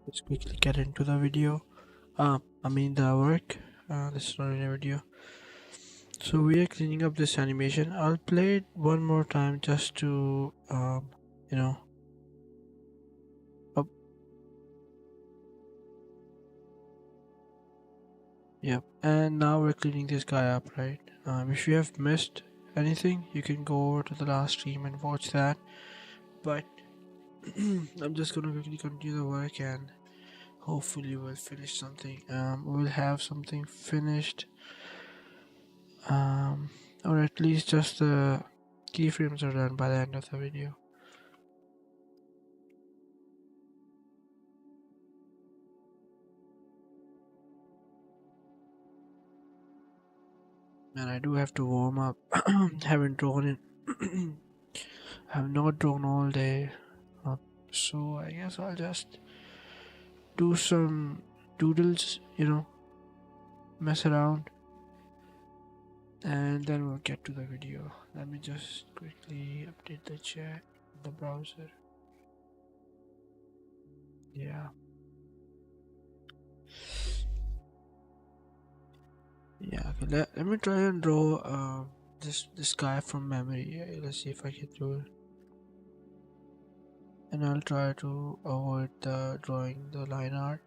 Let's quickly get into the video. I mean the work. This is not in a video. So we are cleaning up this animation. I'll play it one more time just to you know. Up. Yep. And now we're cleaning this guy up, right? If you have missed anything, you can go over to the last stream and watch that. But I'm just gonna quickly continue the work and hopefully we'll finish something. We'll have something finished. Um, or at least just the keyframes are done by the end of the video. And I do have to warm up. Haven't drawn in. Have not drawn all day. So I guess I'll just do some doodles, mess around, and then we'll get to the video. Let me just quickly update the chat, the browser. Yeah. Yeah, okay, let me try and draw this guy from memory. Yeah, let's see if I can do it. And I'll try to avoid the drawing the line art.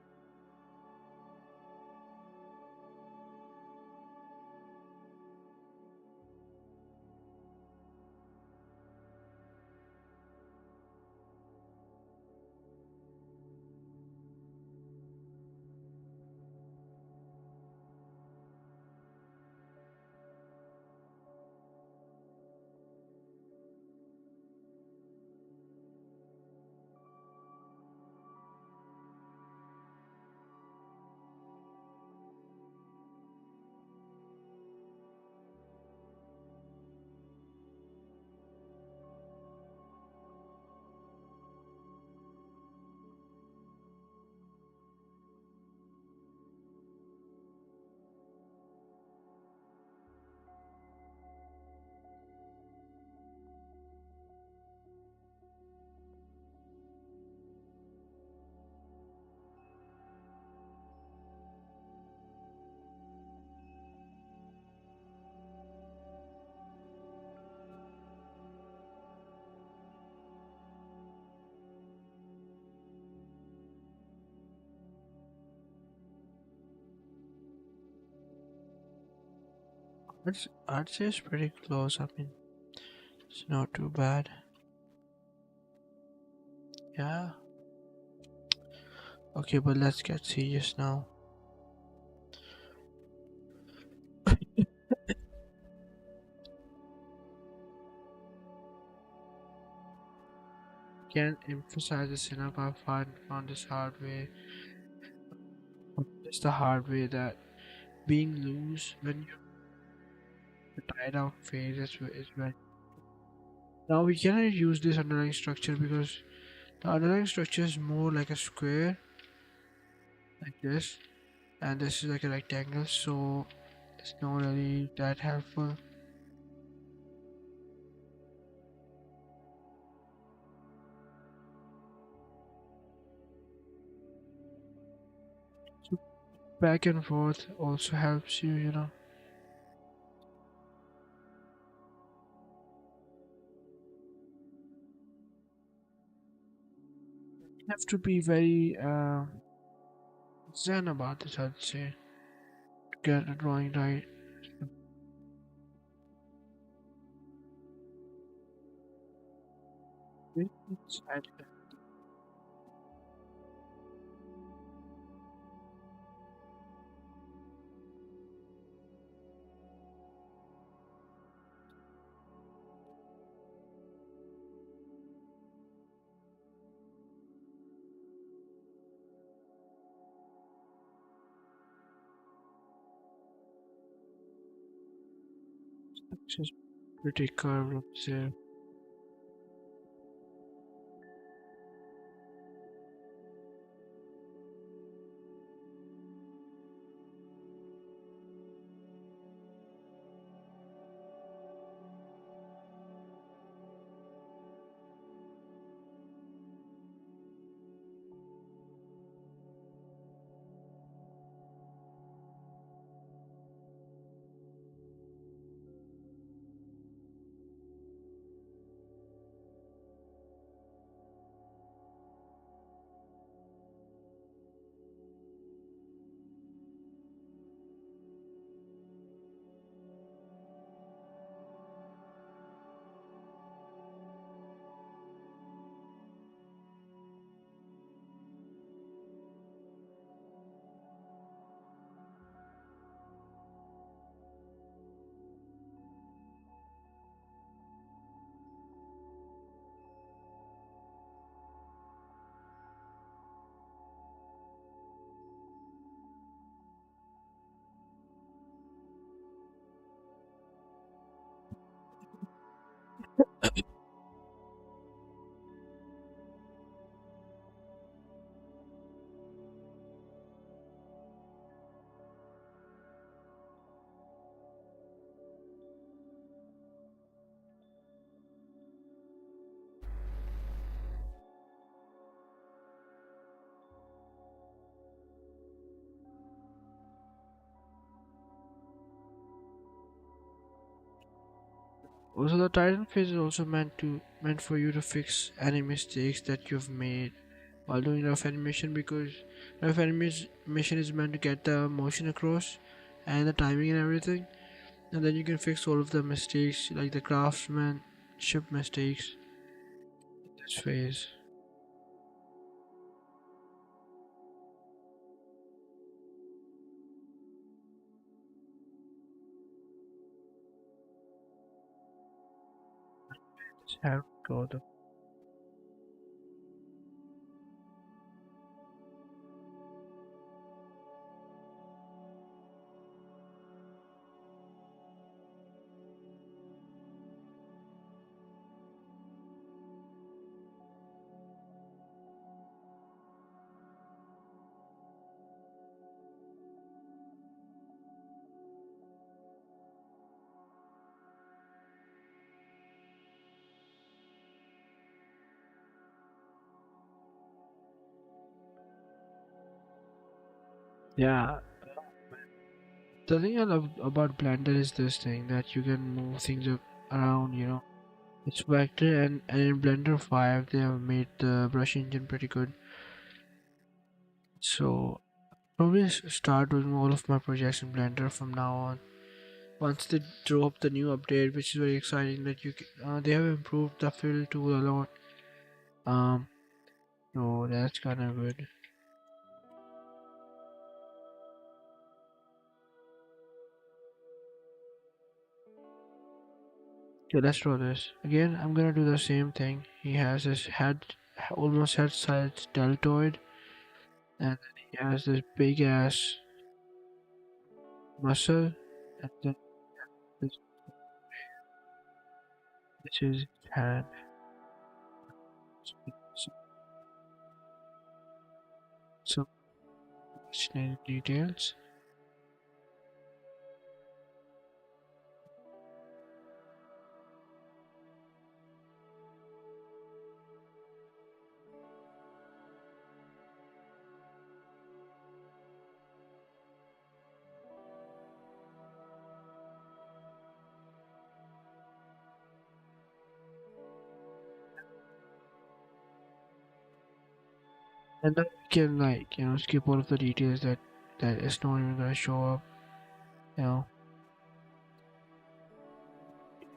I'd say it's pretty close. I mean, it's not too bad. Yeah. Okay, but let's get serious now. Can't emphasize this enough. I found this hard way. It's the hard way that being loose when you're tied out phase is when. Now we cannot use this underlying structure because the underlying structure is more like a square, like this, and this is like a rectangle. So it's not really that helpful. So back and forth also helps you. You have to be very zen about this, I'd say, to get a drawing right. It's just pretty curved up there. Also, the Titan phase is also meant for you to fix any mistakes that you've made while doing rough animation, because animation is meant to get the motion across and the timing and everything, and then you can fix all of the mistakes like the craftsmanship mistakes in this phase. Just have to go the yeah. The thing I love about Blender is this thing that you can move things around, It's vector, and in Blender 5 they have made the brush engine pretty good. So probably start doing all of my projects in Blender from now on. Once they drop the new update, which is very exciting, that they have improved the fill tool a lot. Um, so that's kind of good. Okay, let's draw this again. I'm gonna do the same thing. He has his head, almost head size deltoid, and then he has this big ass muscle, and then this, this is his hand. Some fascinating details. And then we can, like, skip all of the details that is not even gonna show up. You know,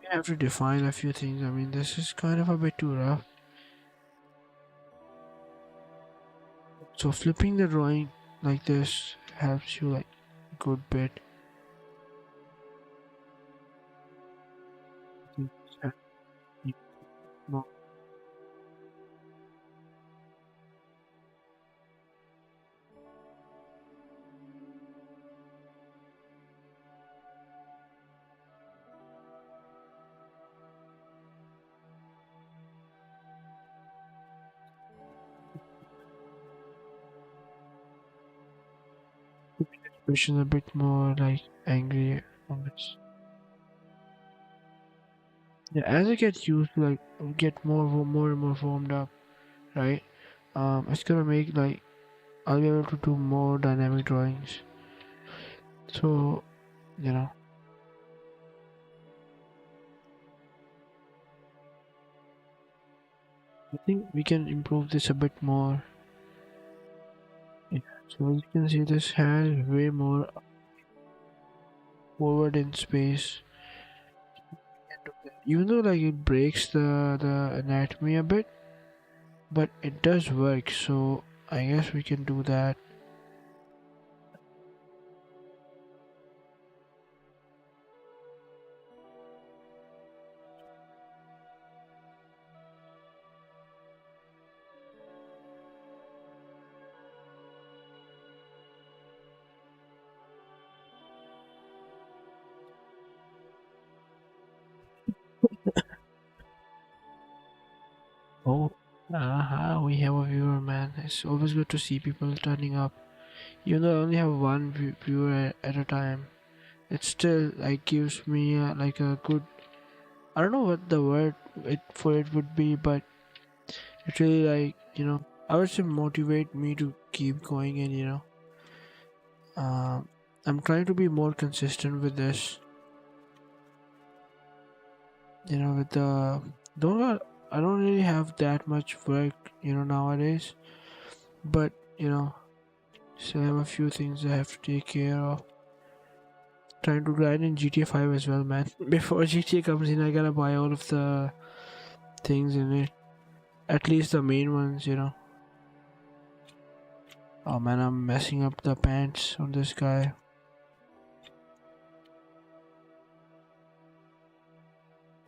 you have to define a few things. I mean, this is kind of a bit too rough. So flipping the drawing like this helps you like a good bit. Expression a bit more like angry on this. Yeah, as I get used to like get more and more warmed up, right? It's gonna make like I'll be able to do more dynamic drawings. So, you know, I think we can improve this a bit more. Yeah. So as you can see, this has way more forward in space. Even though like it breaks the anatomy a bit, but it does work. So I guess we can do that. Oh, we have a viewer, man. It's always good to see people turning up. Even though I only have one viewer at a time, it still like gives me like a good. I don't know what the word for it would be, but it really like I would say motivate me to keep going and I'm trying to be more consistent with this. With the don't I don't really have that much work nowadays, but still have a few things I have to take care of. Trying to grind in GTA 5 as well, man. Before GTA comes in, I gotta buy all of the things in it. At least the main ones. Oh man, I'm messing up the pants on this guy.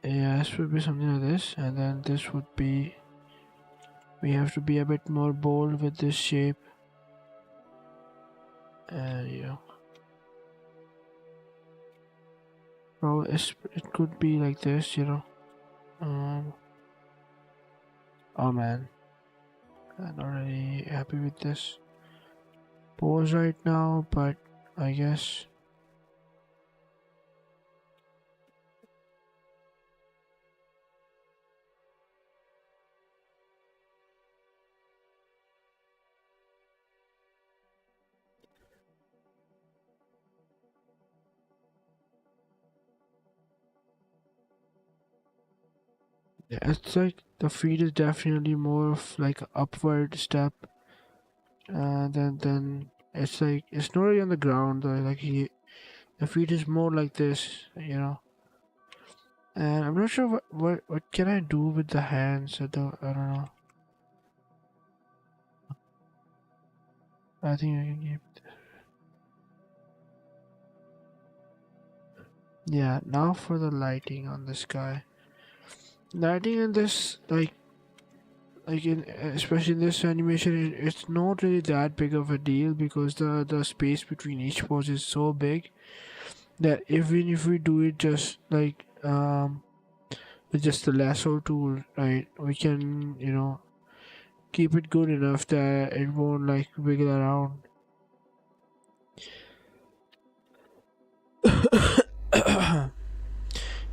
Yeah, this would be something like this, and then this would be. We have to be a bit more bold with this shape, and probably it could be like this. Um, oh man, I'm not really happy with this pose right now, but I guess. Yeah, it's like the feet is definitely more of like an upward step, then it's like it's not really on the ground though. Like the feet is more like this. And I'm not sure what can I do with the hands. I don't know. I think I can keep. Yeah, now for the lighting on this guy. Lighting in this like in especially in this animation, it's not really that big of a deal because the space between each pose is so big that even if we do it just like with just the lasso tool, right, we can keep it good enough that it won't like wiggle around.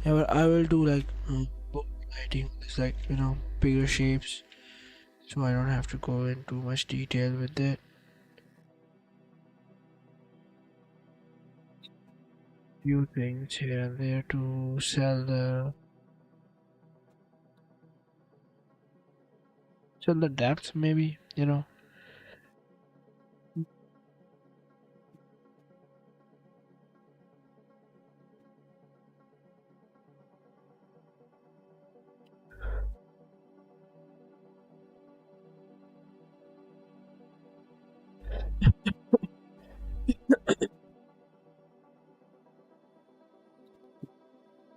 Yeah, but I will do like book lighting. It's like bigger shapes, so I don't have to go into much detail with it. Few things here and there to sell the depth, maybe.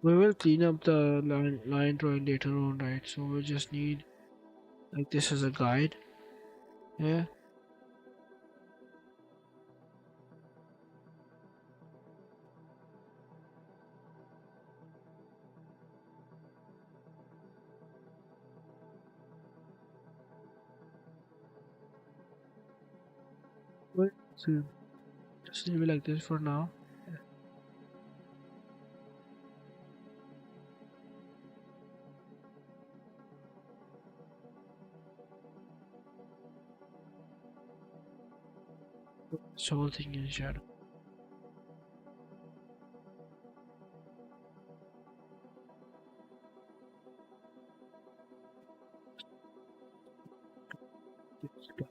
We will clean up the line drawing later on, right? So we'll just need like this as a guide. Yeah. Well, so just leave it like this for now. This whole thing in shadow. This guy.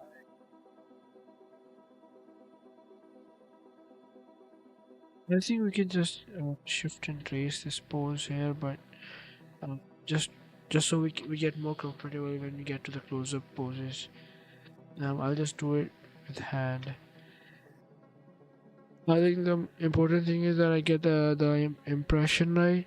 I think we can just shift and trace this pose here, but uh, just just so we get more comfortable when we get to the close-up poses. I'll just do it with hand. I think the important thing is that I get the impression right.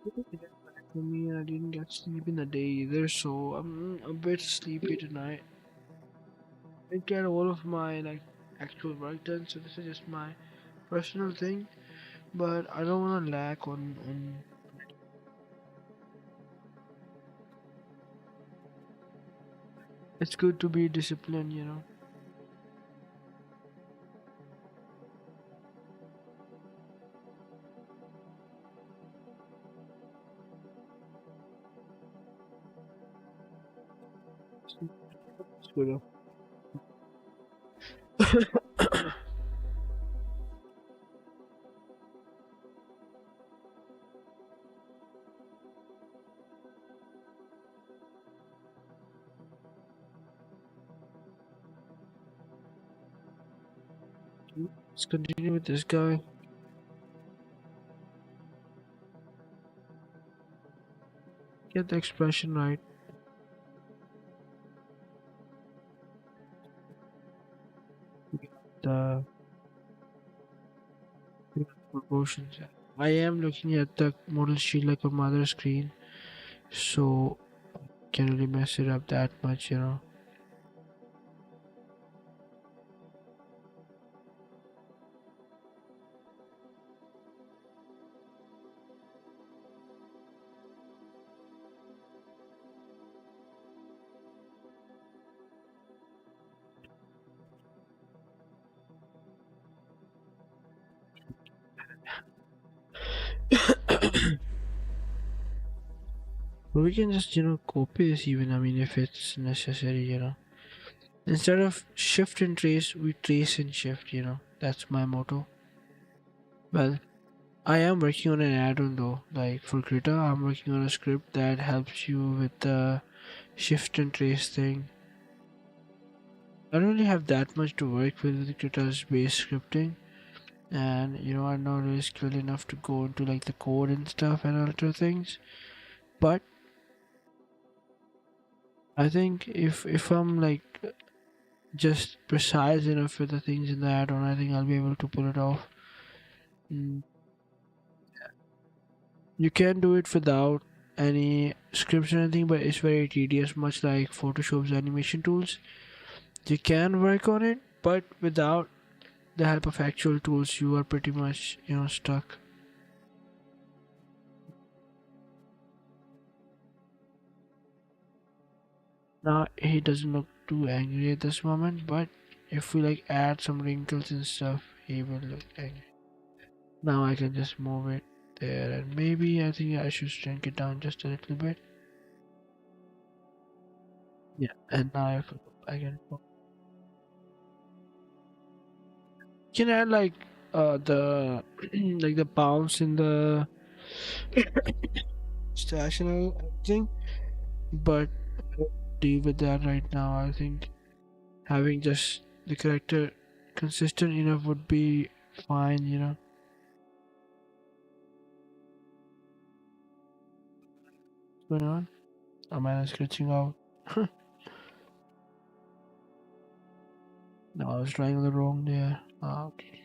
For me, I didn't get sleep in the day either, so I'm a bit sleepy tonight. I get all of my like actual work done, so this is just my personal thing. But I don't want to lack on. It's good to be disciplined, you know. It's good. Let's continue with this guy. Get the expression right. The proportions. I am looking at the model sheet like a mother screen, so can't really mess it up that much, you know. But we can just, you know, copy this even, I mean, if it's necessary, you know. Instead of shift and trace, we trace and shift, you know. That's my motto. Well, I am working on an add-on though. Like for Krita, I'm working on a script that helps you with the shift and trace thing. I don't really have that much to work with Krita's base scripting. And you know, I'm not really skilled enough to go into like the code and stuff and alter things. But I think if I'm like just precise enough with the things in the add-on, I think I'll be able to pull it off. Mm, you can do it without any scripts or anything, but it's very tedious, much like Photoshop's animation tools. You can work on it, but without the help of actual tools, you are pretty much, you know, stuck. Now he doesn't look too angry at this moment, but if we like add some wrinkles and stuff, he will look angry. Now I can just move it there, and maybe I think I should shrink it down just a little bit. Yeah, and now if I can add like the like the bounce in the stash and everything, but I don't deal with that right now. I think having just the character consistent enough would be fine, you know. What's going on? A man is glitching out. No, I was trying the wrong there. Ah, okay.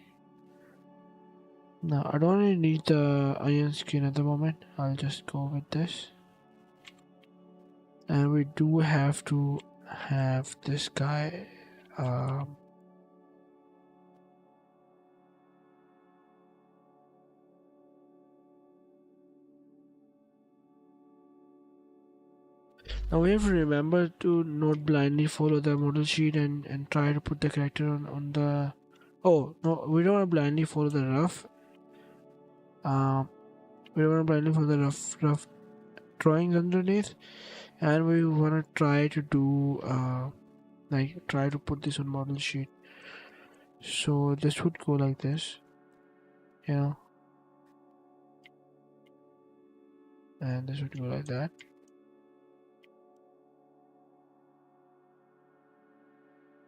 Now I don't really need the iron skin at the moment. I'll just go with this. And we do have to have this guy. Um, Now we have to remember to not blindly follow the model sheet and try to put the character on the. Oh no, we don't want to blindly follow the rough. Um, we don't want to blindly follow the rough drawings underneath, and we want to try to do like try to put this on model sheet. So this would go like this, you know, and this would go like that.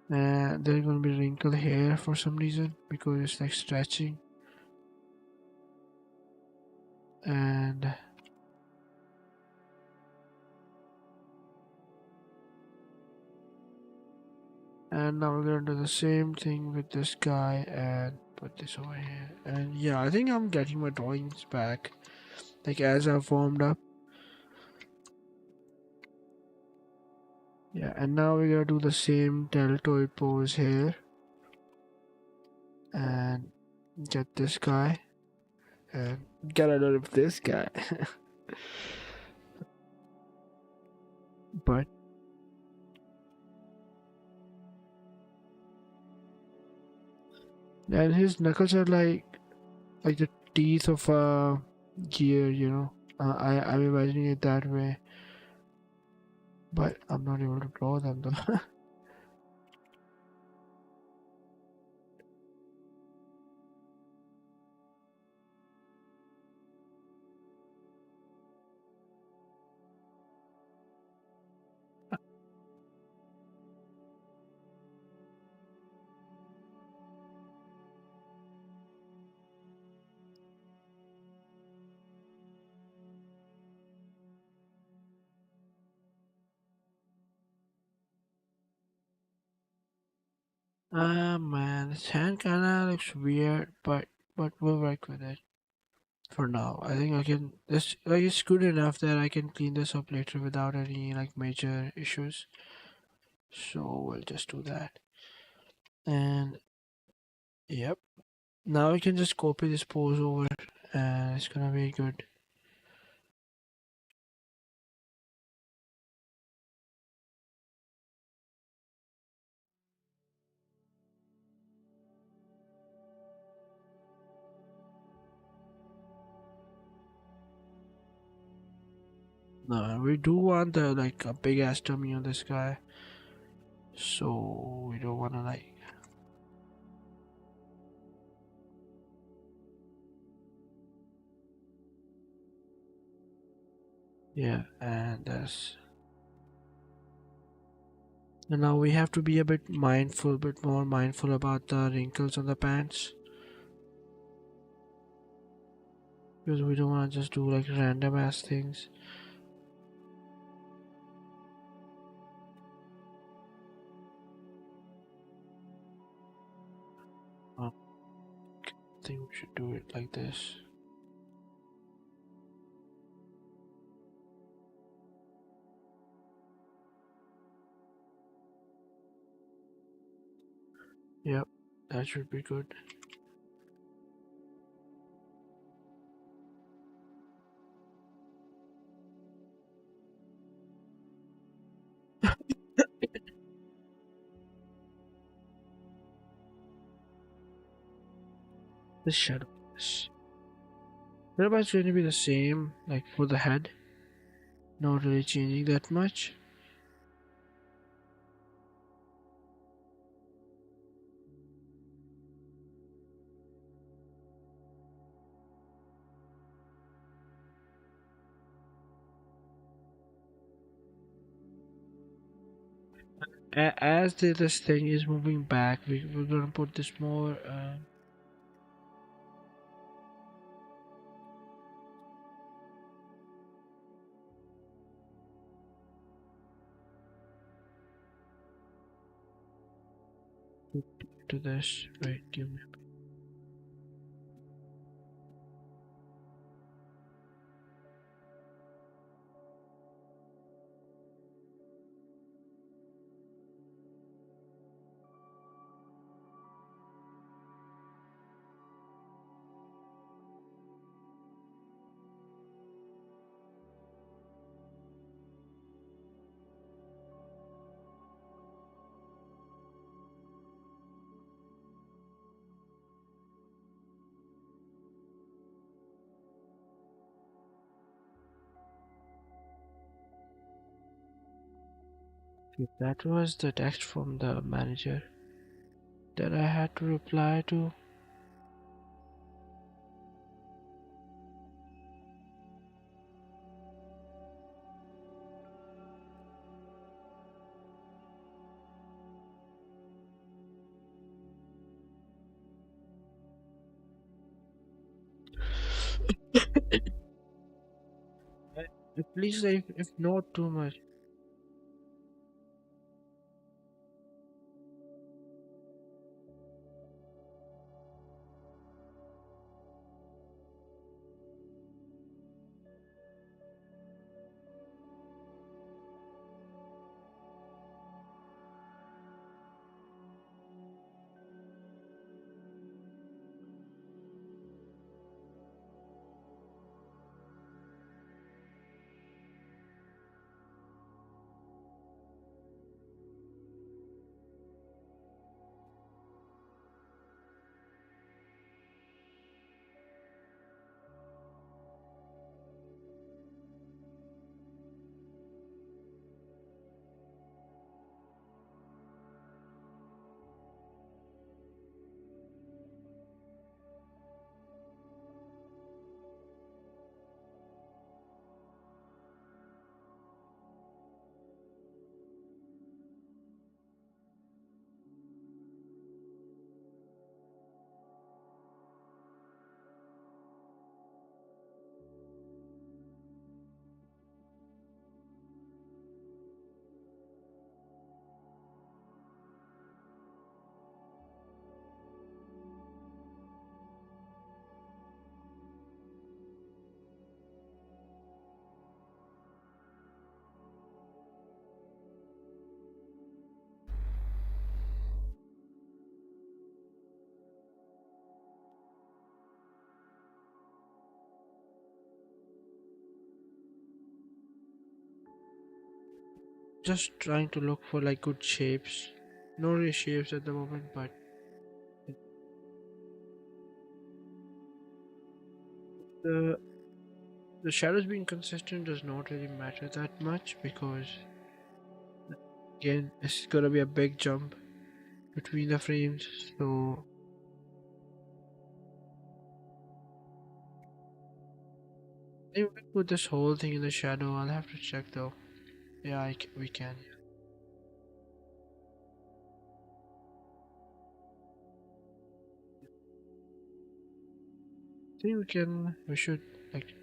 And there's gonna be wrinkle here for some reason because it's like stretching. And now we're gonna do the same thing with this guy and put this over here. And yeah, I think I'm getting my drawings back. like as I've warmed up. Yeah, and now we're gonna do the same deltoid pose here and get this guy and get rid of this guy. But and his knuckles are like the teeth of a gear, you know. I'm imagining it that way, but I'm not able to draw them though. Ah man, this hand kinda looks weird, but we'll work with it for now. I think I can. This like it's good enough that I can clean this up later without any like major issues. So we'll just do that. And yep. Now we can just copy this pose over, and it's gonna be good. No, we do want the like a big ass tummy on this guy, so we don't wanna like yeah, and that's and now we have to be a bit more mindful about the wrinkles on the pants because we don't wanna just do like random ass things. I think we should do it like this. Yep, that should be good. The shadow. Everybody's going to be the same, like for the head, not really changing that much. As this thing is moving back, we're gonna put this more. To this. Wait, give me. That was the text from the manager that I had to reply to. Please, if not too much. Just trying to look for like good shapes. No real shapes at the moment, but the the shadows being consistent does not really matter that much because again it's gonna be a big jump between the frames. So maybe we put this whole thing in the shadow. I'll have to check though. Yeah, we can. I think we can. We should like.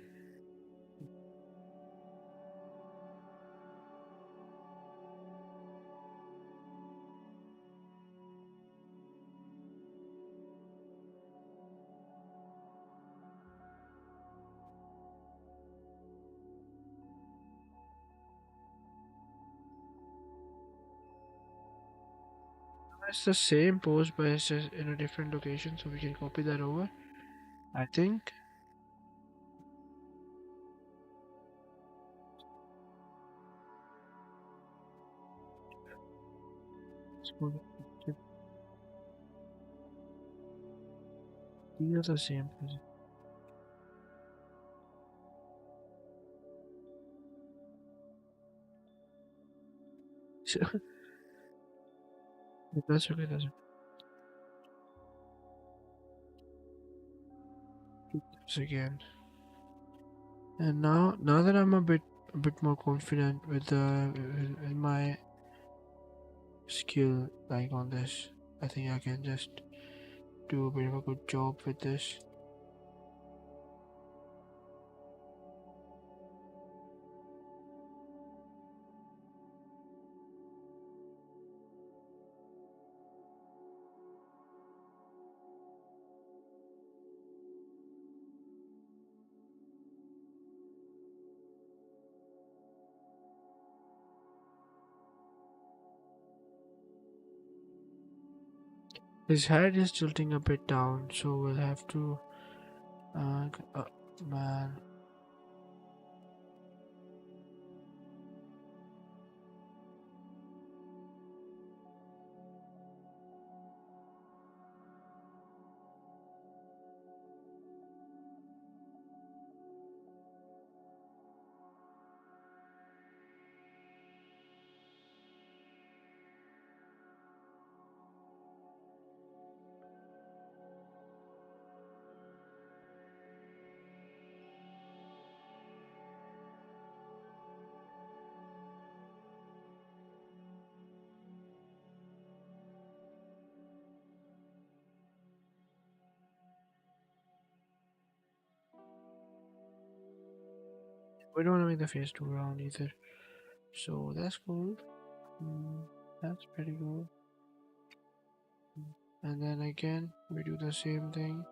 It's the same pose, but it's just in a different location, so we can copy that over. I think. Let's go with- These are the same pose. That's okay. That's okay. Do this again. And now that I'm a bit more confident with with my skill like on this, I think I can just do a bit of a good job with this. His head is tilting a bit down, so we'll have to. Man, we don't want to make the face too round either. So that's cool. Mm, that's pretty cool. And then again, we do the same thing,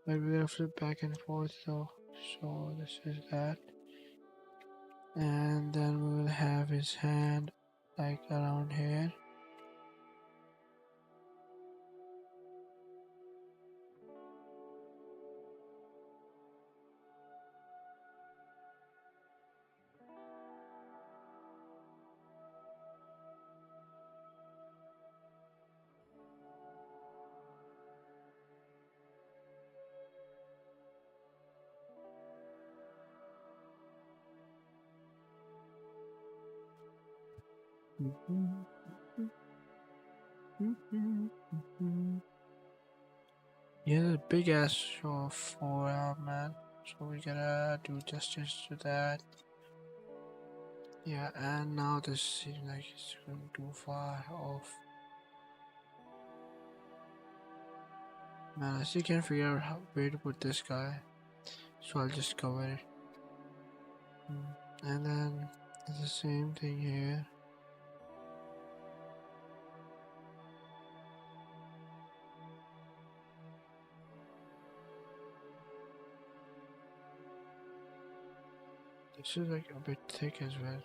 but we're gonna flip back and forth though. So this is that. And then we will have his hand like around here. Yeah, a big ass of forearm, man. So we gotta do justice to that. Yeah, and now this seems like it's going too far off. Man, I still can't figure out where to put this guy. So I'll just cover it. And then it's the same thing here. This is like a bit thick as well.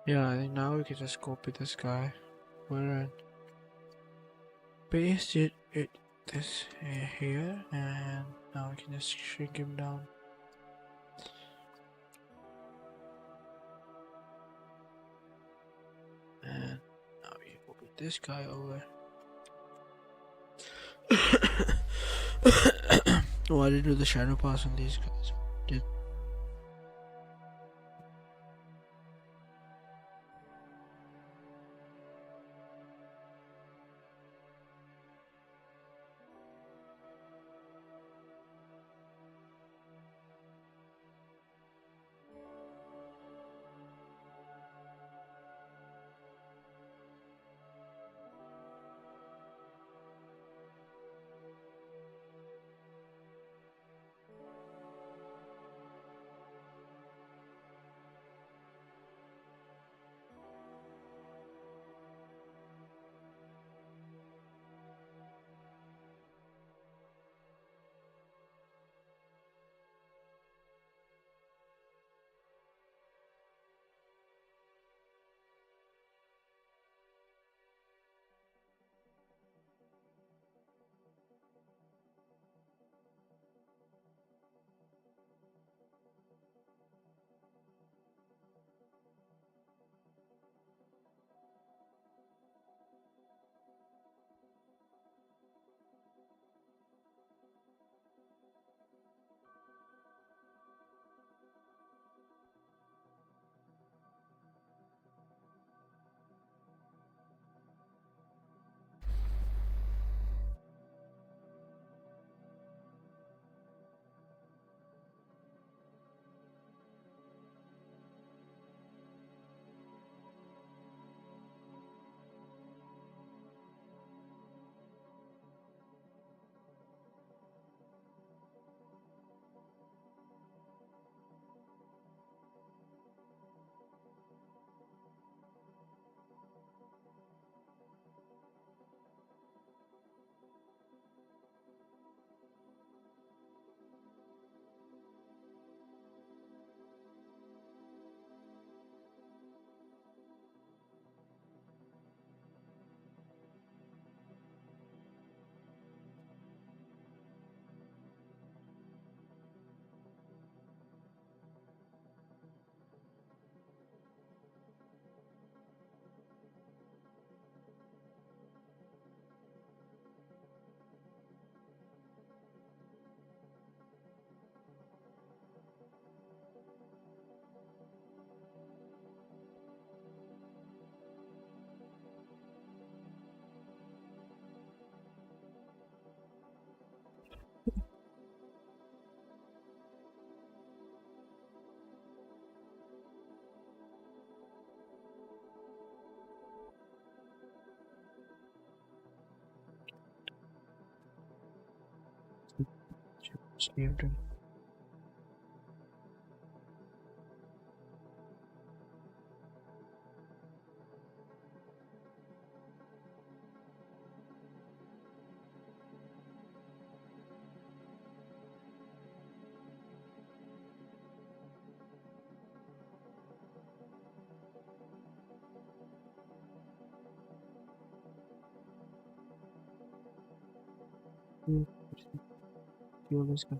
Yeah, I think now we can just copy this guy. And paste it this here, and now we can just shrink him down. And now we can copy this guy over. Oh, I didn't do the shadow pass on these guys. Did saved him. Hmm, kill this guy.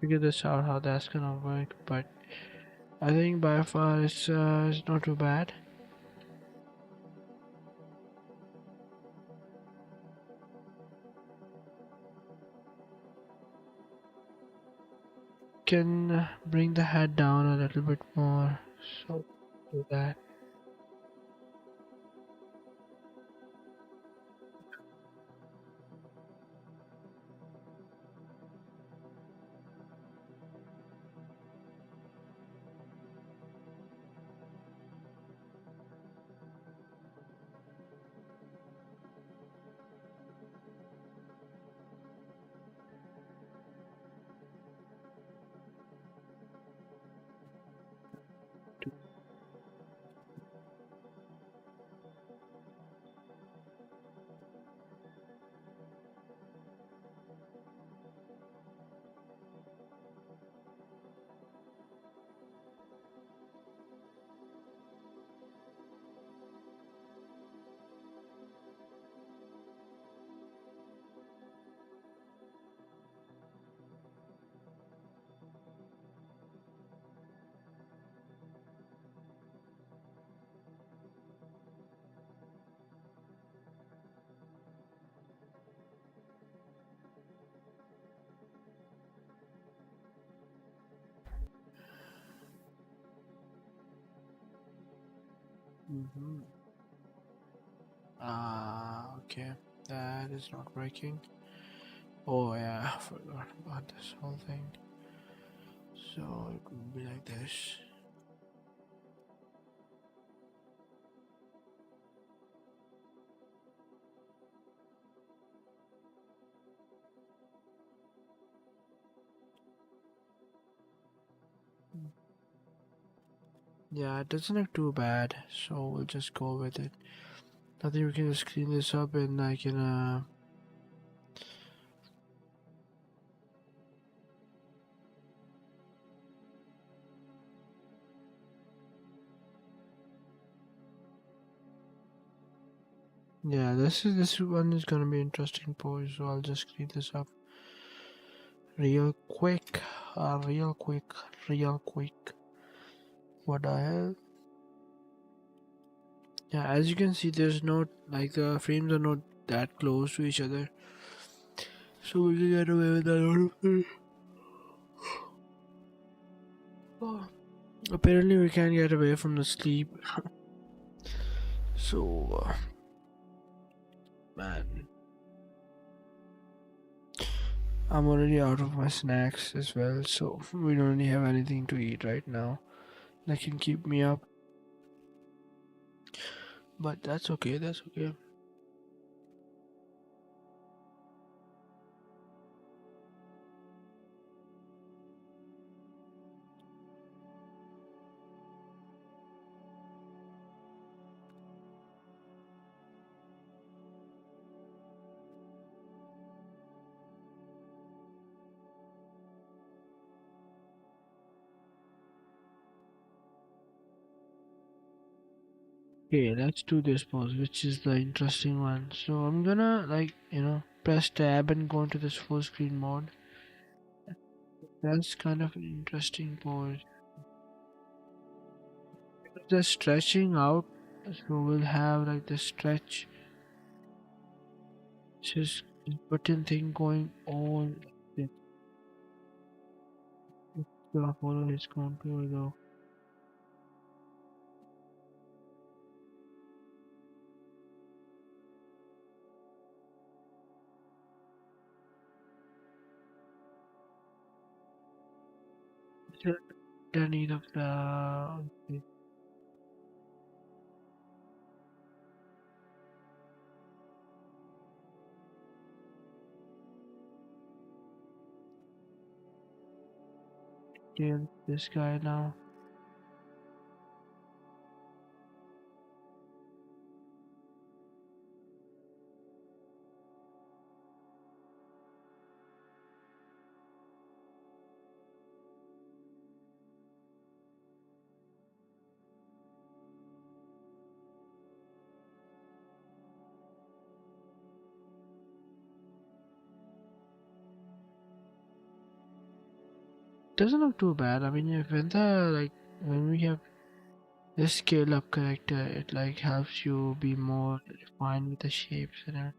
figure this out how that's gonna work, but I think by far it's not too bad. Can bring the head down a little bit more, so do that. Mm-hmm. Okay, that is not working. Oh yeah, I forgot about this whole thing. So it would be like this. Yeah, it doesn't look too bad, so we'll just go with it. I think we can just clean this up and I can yeah, this one is gonna be interesting pose, so I'll just clean this up real quick. Real quick, real quick. What the hell? Yeah, as you can see, there's no like the frames are not that close to each other, so we can get away with a lot of things. Oh, apparently, we can't get away from the sleep. So, man, I'm already out of my snacks as well, so we don't really have anything to eat right now that can keep me up. But that's okay. That's okay. Okay, let's do this pose, which is the interesting one. So I'm gonna press tab and go into this full screen mode. That's kind of an interesting pose. The stretching out, so we'll have like the stretch, just button thing going on. It's gonna follow his contour though. The need of the tail, this guy now. doesn't look too bad. I mean, when the like when we have this scale up character, it like helps you be more refined with the shapes and everything.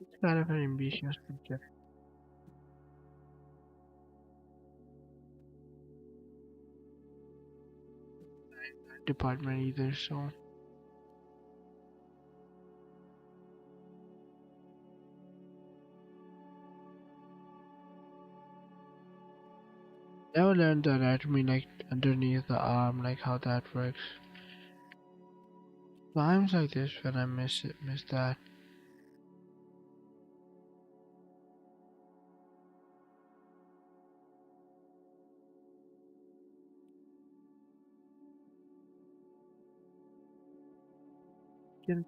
It's kind of an ambitious picture department either. So never learned the anatomy like underneath the arm, like how that works. Times like this when I miss it, miss that. Can-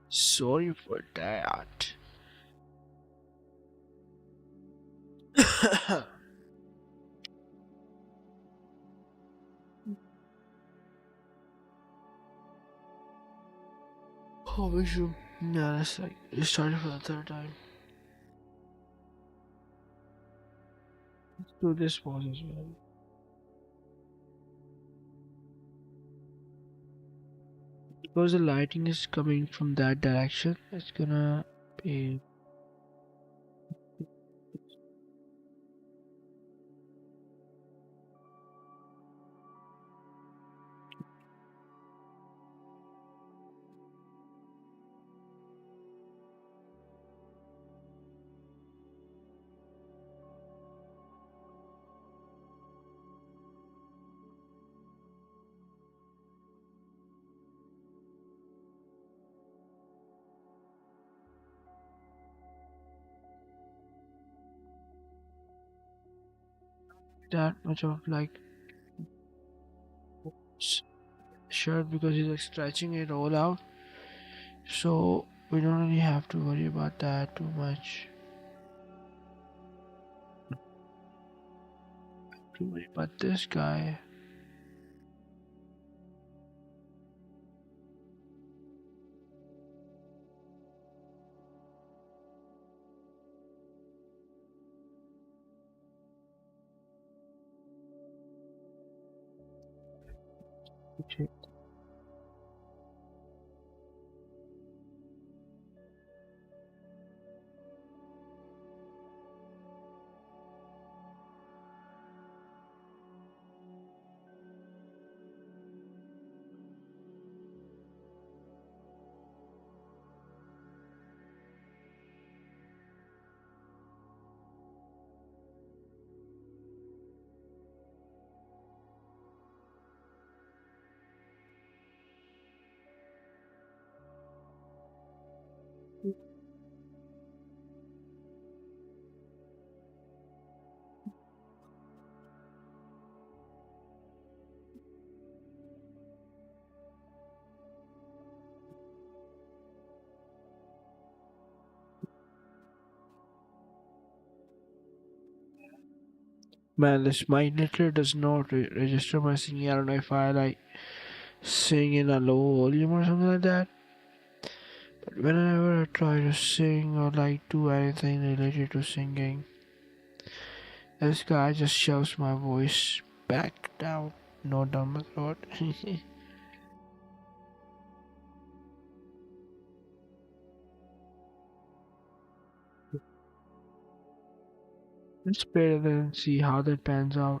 Sorry for that. Oh, we should. Yeah, that's like it started for the third time. Let's do this pause as well. Because the lighting is coming from that direction, it's gonna be that much of like s- shirt because he's like stretching it all out. So we don't really have to worry about that too much. To worry about this guy. Okay. Man, this my literally does not register my singing. I don't know if I like sing in a low volume or something like that. But whenever I try to sing or like do anything related to singing, this guy just shoves my voice back down, not down my throat. Let's play it and see how that pans out.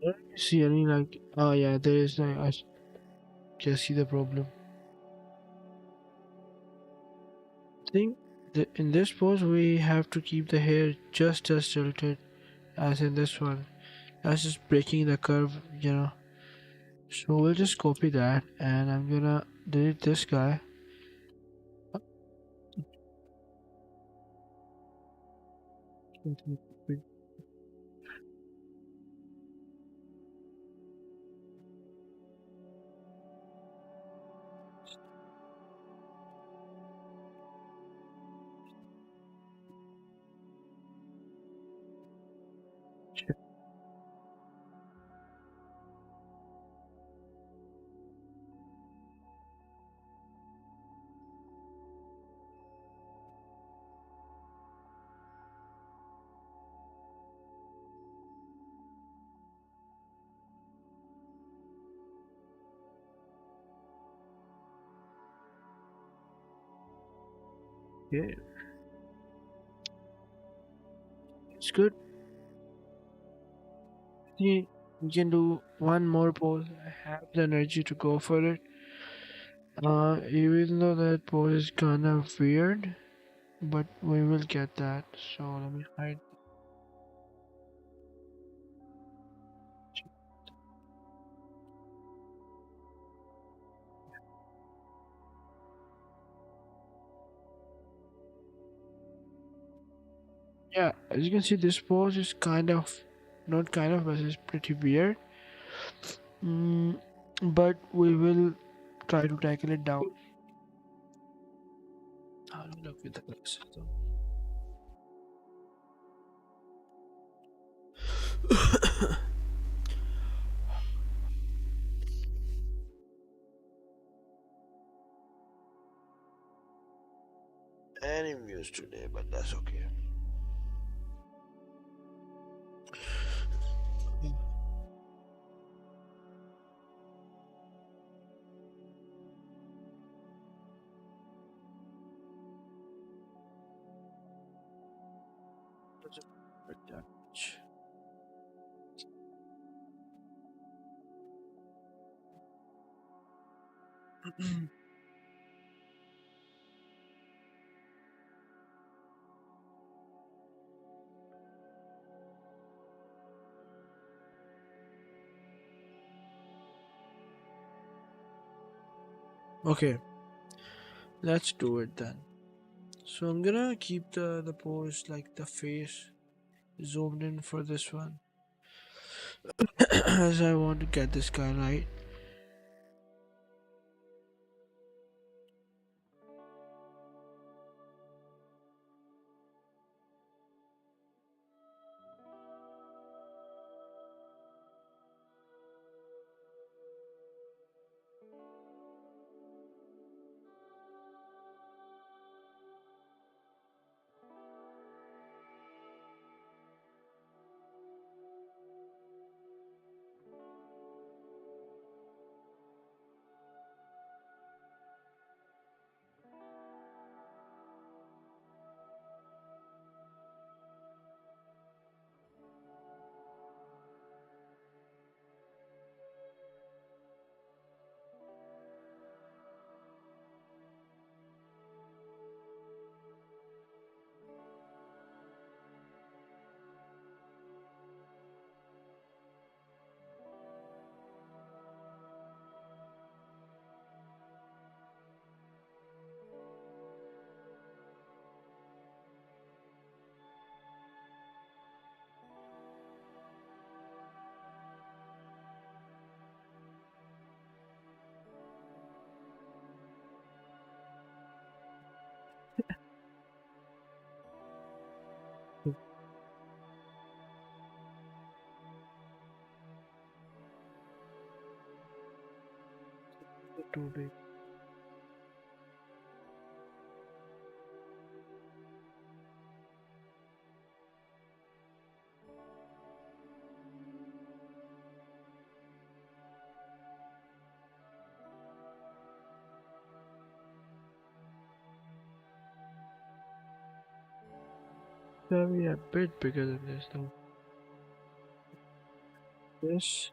Don't see any like, oh yeah, there is like, I just see the problem. I think in this pose we have to keep the hair just as tilted as in this one. That's just breaking the curve. So we'll just copy that and I'm gonna delete this guy. Yeah, it's good. Yeah, we can do one more pose. I have the energy to go for it. Even though that pose is kind of weird, but we will get that. So let me hide. Yeah, as you can see, this pose is kind of, not kind of, but it's pretty weird. Mm, but we will try to tackle it down. How do you look with the glasses though? Any muse today, but that's okay. Doesn't hurt that much. Okay, let's do it then. So I'm gonna keep the pose like the face zoomed in for this one, as I want to get this guy right. too big. Maybe a bit bigger than this though. This.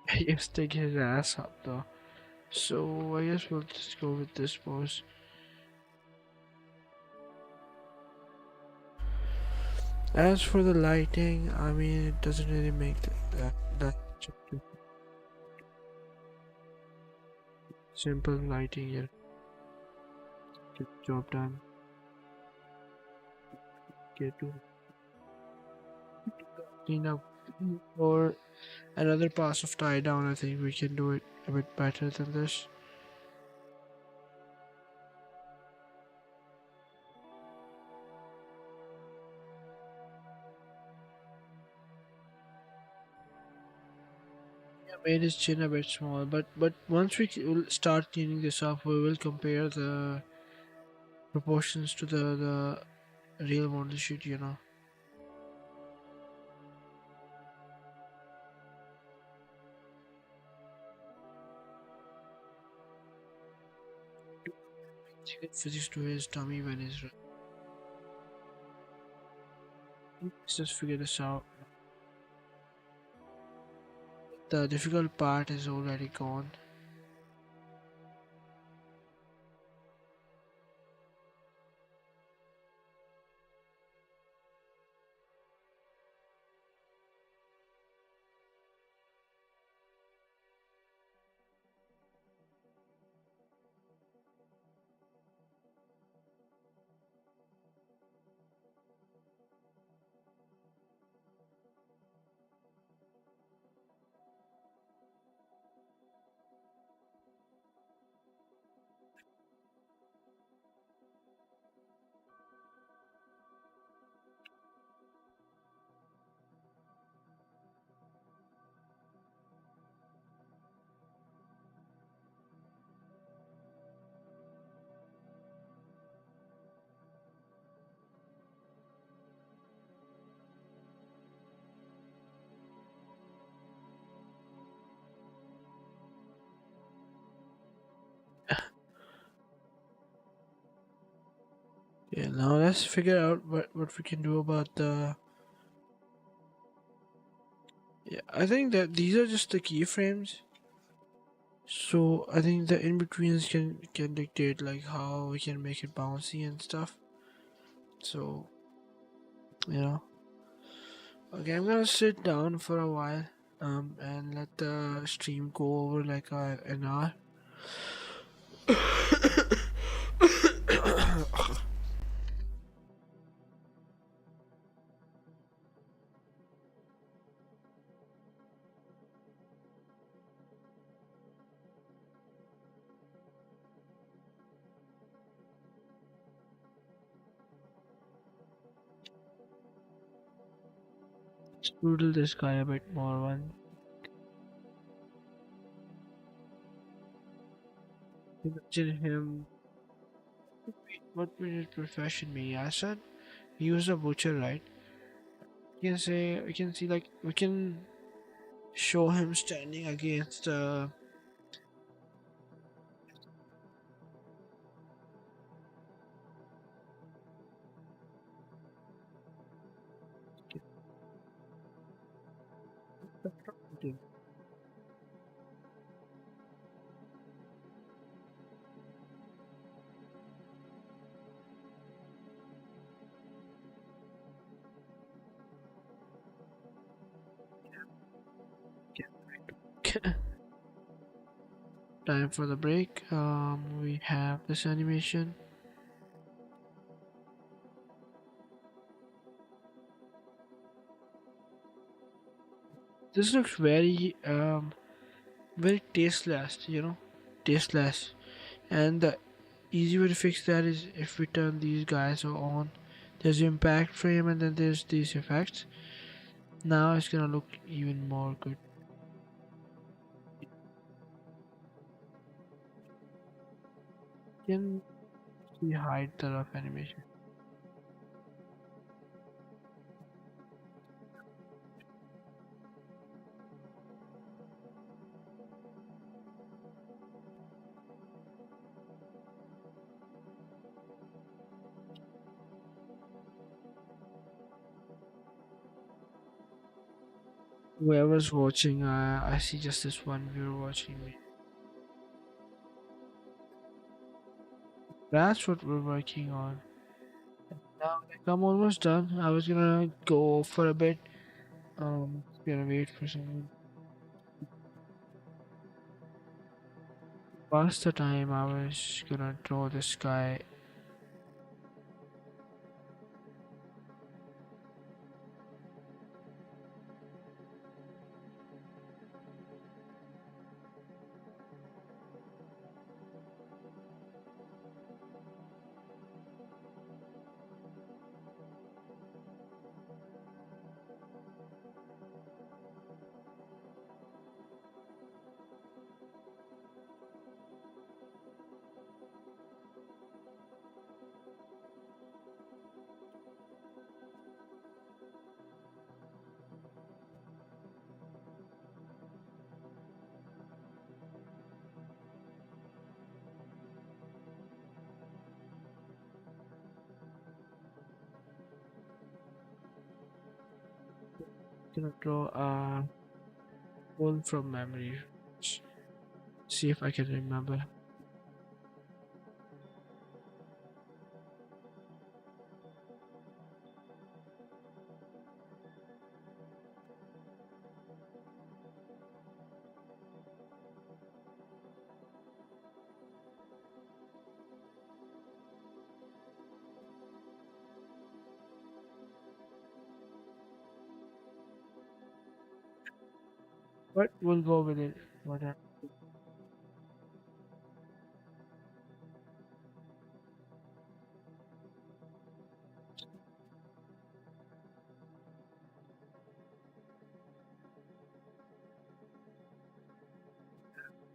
He's taking his ass up though. So I guess we'll just go with this pose. As for the lighting, I mean, it doesn't really make that simple lighting here. Get the job done. Get to clean up. Or another pass of tie down. I think we can do it a bit better than this. Yeah, made his chin a bit small, but once we will start cleaning this up, we will compare the proportions to the real model sheet. You know. Physics to his tummy when he's. Let's just figure this out. The difficult part is already gone. Yeah, now let's figure out what we can do about the. Yeah, I think that these are just the keyframes. So I think the in betweens can dictate like how we can make it bouncy and stuff. So you know, okay, I'm gonna sit down for a while, and let the stream go over like an hour. Strudel this guy a bit more. One, imagine him What will his profession be? I said he was a butcher, right? We can see like we can show him standing against time for the break. We have this animation. This looks very tasteless, tasteless. And the easy way to fix that is if we turn these guys on. There's the impact frame and then there's these effects. Now it's gonna look even more good. You can see hide the rough animation. Whoever's watching, I see just this one viewer watching me. That's what we're working on. Now, like, I'm almost done. I was gonna go for a bit. Gonna wait for someone. Past the time, I was gonna draw this guy. Gonna draw a one from memory. See if I can remember. But we'll go with it. Whatever.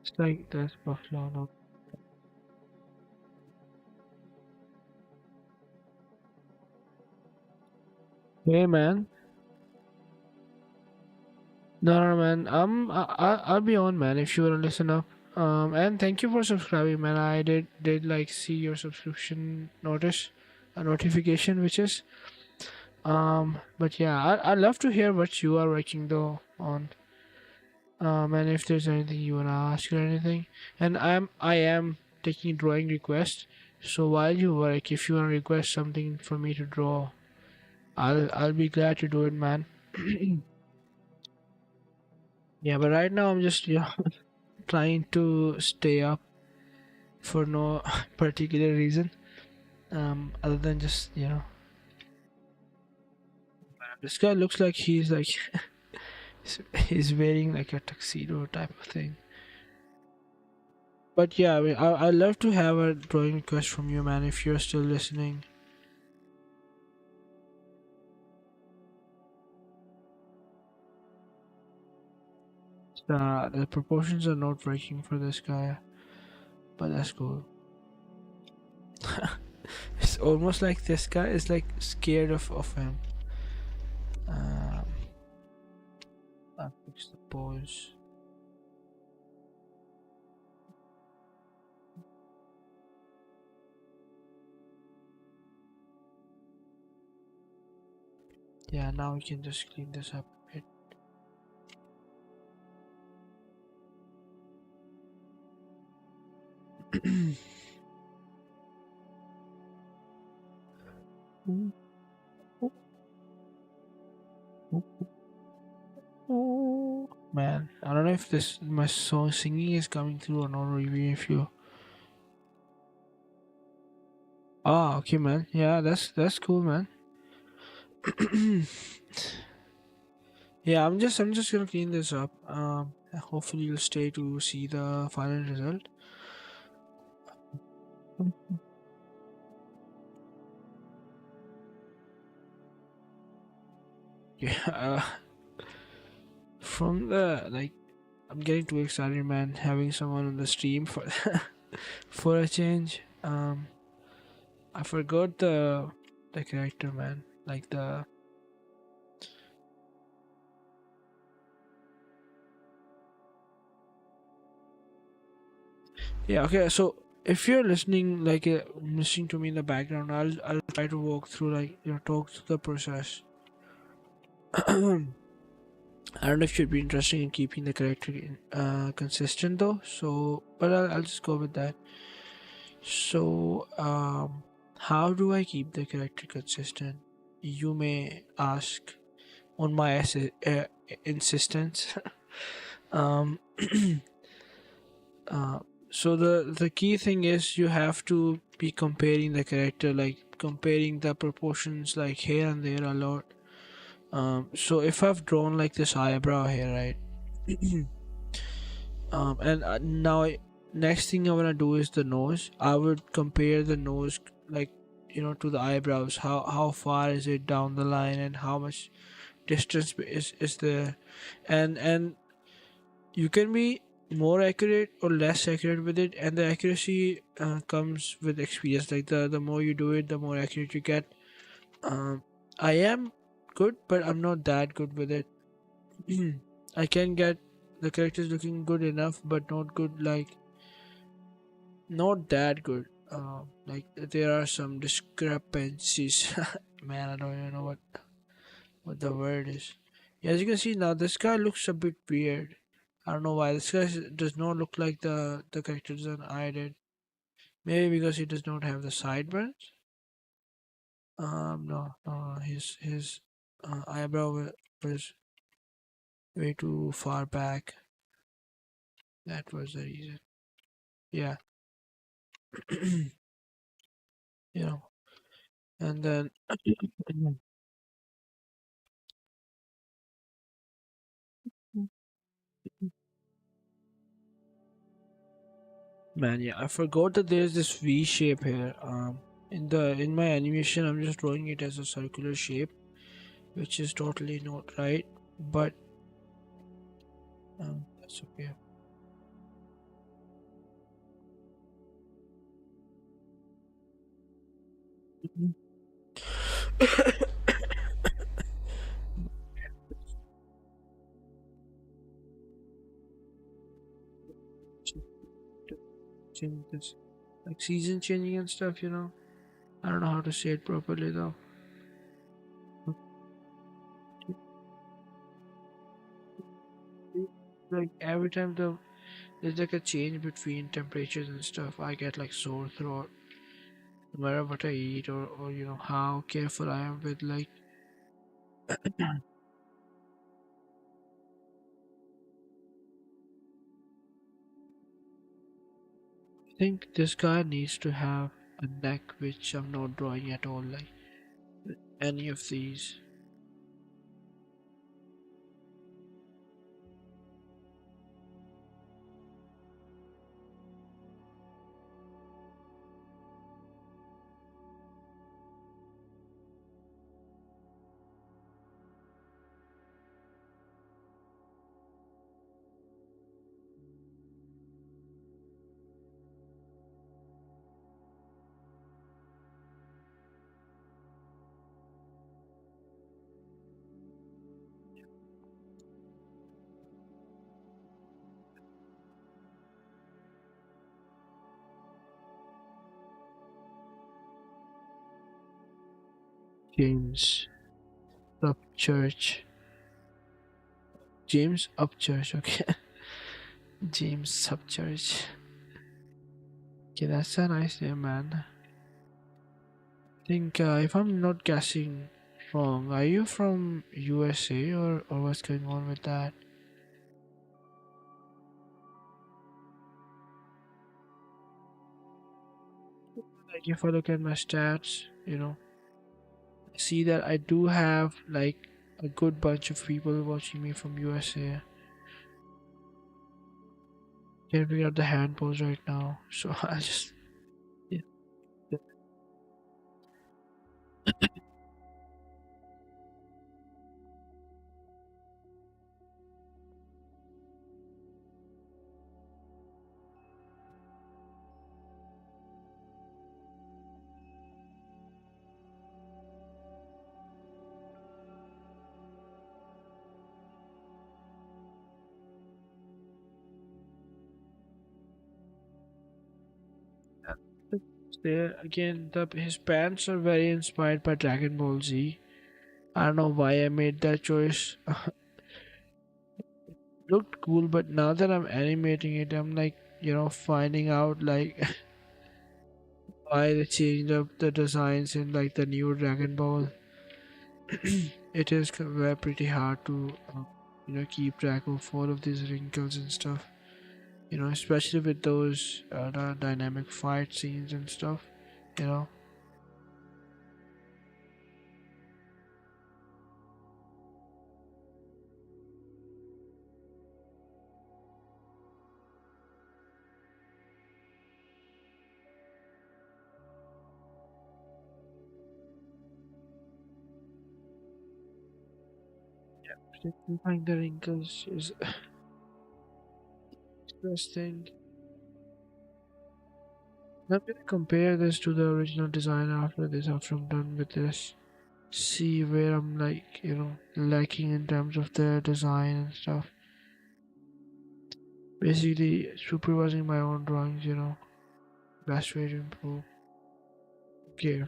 It's like this buffalo. No. Hey man. No, man. I'll be on, man. If you wanna listen up. And thank you for subscribing, man. I did like see your subscription notice, a notification, which is But yeah, I'd love to hear what you are working though on. And if there's anything you wanna ask or anything, and I am taking drawing requests. So while you work, if you wanna request something for me to draw, I'll be glad to do it, man. Yeah, but right now I'm just trying to stay up for no particular reason. Other than just this guy looks like he's like he's wearing like a tuxedo type of thing. But yeah, I mean, I'd love to have a drawing request from you, man, if you're still listening. The proportions are not working for this guy, but that's cool. it's almost like this guy is like scared of him. Um, I'll fix the pose. Yeah, now we can just clean this up a bit. Man, I don't know if this my song singing is coming through or not, or even if you. Ah, okay, man. Yeah, that's cool, man. Yeah, I'm just gonna clean this up. Hopefully you'll stay to see the final result. Yeah, from the like, I'm getting too excited, man. Having someone on the stream for for a change. I forgot the character, man. Like the yeah. Okay, so if you're listening, like listening to me in the background, I'll try to walk through like talk through the process. I don't know if you'd be interested in keeping the character consistent though. So, but I'll just go with that. So, how do I keep the character consistent? You may ask on my insistence. um, uh, so the key thing is you have to be comparing the character, like comparing the proportions, like here and there a lot. So if I've drawn like this eyebrow here, right? And now next thing I wanna do is the nose. I would compare the nose, like to the eyebrows. How far is it down the line, and how much distance is there, and you can be more accurate or less accurate with it, and the accuracy comes with experience. Like the more you do it, the more accurate you get. Um, I am good, but I'm not that good with it. I can get the characters looking good enough, but not good like not that good. Like there are some discrepancies. Man, I don't even know what the word is. Yeah, as you can see now, this guy looks a bit weird. I don't know why this guy does not look like the character design I did. Maybe because he does not have the sideburns. No, his eyebrow was way too far back. That was the reason. Yeah, you know, and then man, yeah, I forgot that there's this V shape here. In my animation, I'm just drawing it as a circular shape, which is totally not right. But that's okay. Mhm. Change this, like season changing and stuff. I don't know how to say it properly though. Like every time there's like a change between temperatures and stuff, I get like sore throat no matter what I eat, or how careful I am with like. I think this guy needs to have a neck which I'm not drawing at all, like any of these. James Upchurch. James Upchurch, okay. James Upchurch. Okay, that's a nice name, man. I think if I'm not guessing wrong, are you from USA or what's going on with that? Like if I look at my stats, I see that I do have like a good bunch of people watching me from USA. Can't figure out the hand pose right now, so I just yeah. There again, his pants are very inspired by Dragon Ball Z. I don't know why I made that choice. Looked cool, but now that I'm animating it, I'm like, finding out like why they changed up the designs in like the new Dragon Ball. It is pretty hard to, keep track of all of these wrinkles and stuff. Especially with those dynamic fight scenes and stuff. You know, simplifying the wrinkles is interesting. I'm gonna compare this to the original design after this, after I'm done with this. See where I'm like, lacking in terms of the design and stuff. Basically, supervising my own drawings, best way to improve. Okay,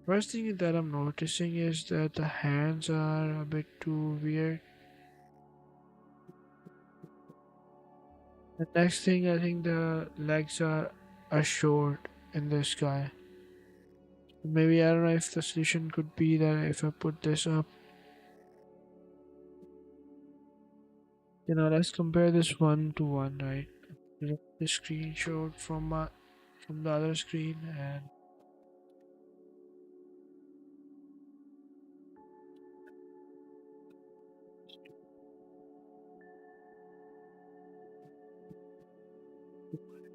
first thing that I'm noticing is that the hands are a bit too weird. The next thing, I think the legs are short in this guy. Maybe I don't know if the solution could be that if I put this up, let's compare this one to one, right? The screenshot from the other screen and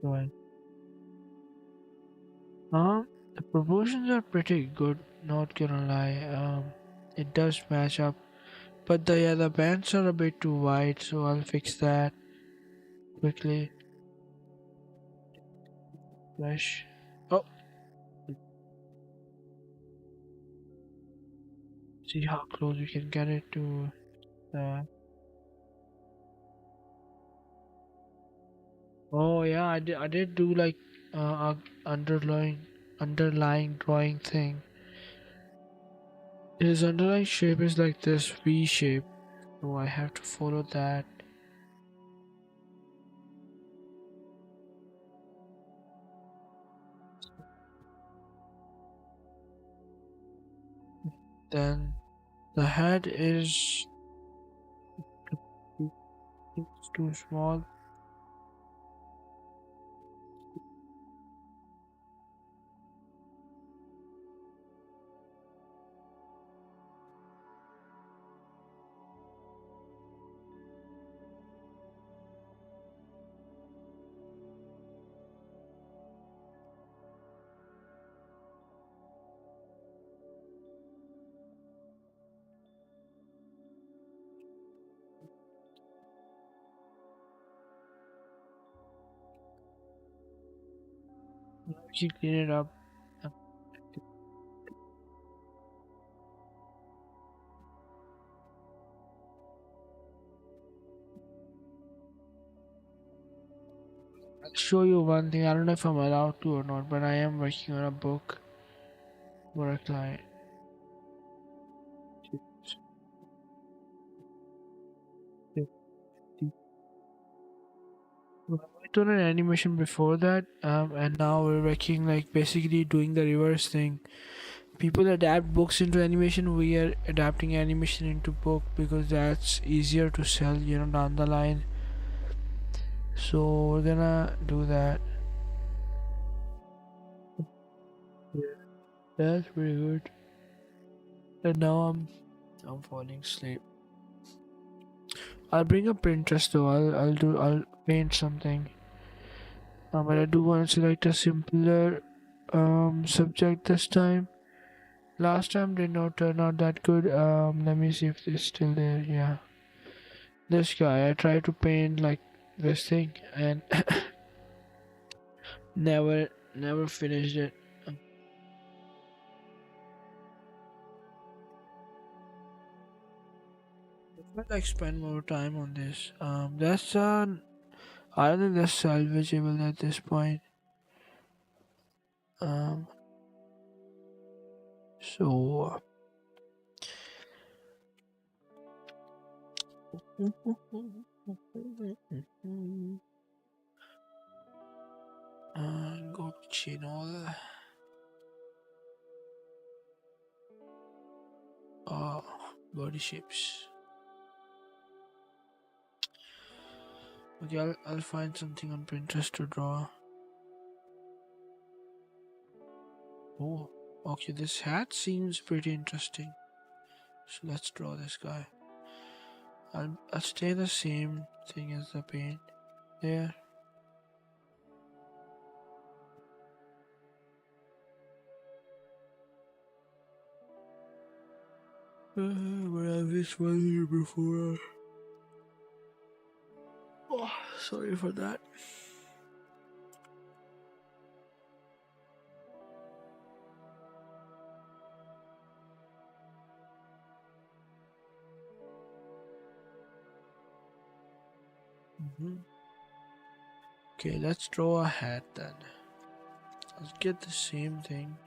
one. The proportions are pretty good, not gonna lie. It does match up, but the bands are a bit too wide, so I'll fix that quickly. Flash. Oh, see how close we can get it to the. Oh yeah, I did do like a underlying drawing thing. His underlying shape is like this V shape, so I have to follow that. Then the head is it's too small. Now we can clean it up. I'll show you one thing. I don't know if I'm allowed to or not, but I am working on a book for a client. Yeah. We worked on an animation before that, and now we're working like basically doing the reverse thing. People adapt books into animation. We are adapting animation into book because that's easier to sell, down the line. So we're gonna do that. Yeah, that's pretty good. And now I'm falling asleep. I'll bring a Pinterest though. I'll paint something. But I do want to select a simpler subject this time. Last time did not turn out that good. Let me see if it's still there. Yeah, this guy. I tried to paint like this thing and never finished it. I'd like spend more time on this. That's I don't think that's salvageable at this point. Um, so go to channel. Uh, body shapes. Okay, I'll find something on Pinterest to draw. Oh, okay, this hat seems pretty interesting. So let's draw this guy. I'll stay the same thing as the paint there. But I've this one here before. Oh, sorry for that. Okay, let's draw a hat then. Let's get the same thing.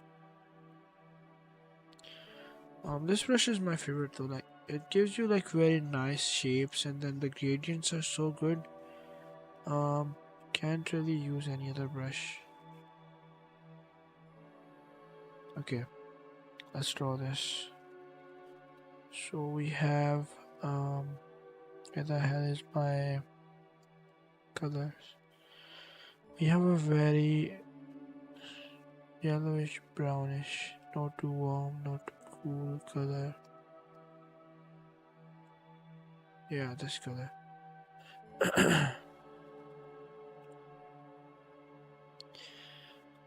This brush is my favorite though. Like, it gives you like very nice shapes, and then the gradients are so good. Can't really use any other brush. Okay, let's draw this. So we have where the hell is my colors? We have a very yellowish brownish, not too warm, not too cool color. Yeah, this color.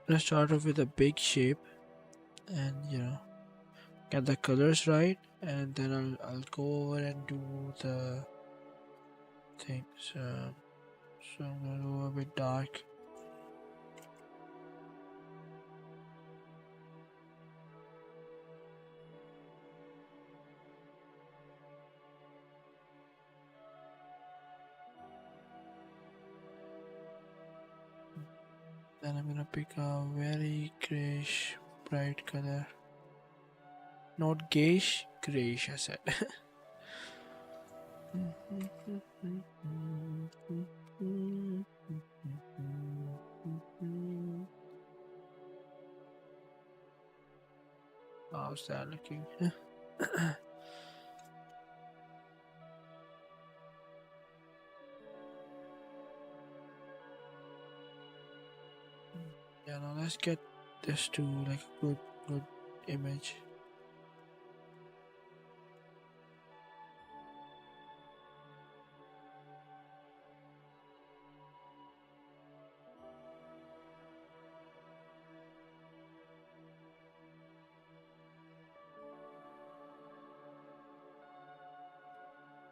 Let's start off with a big shape and get the colors right, and then I'll go over and do the things. So I'm gonna go a bit dark. Then I'm gonna pick a very grayish bright color. Not gayish, grayish I said. How's that looking? Yeah, now let's get this to like a good image.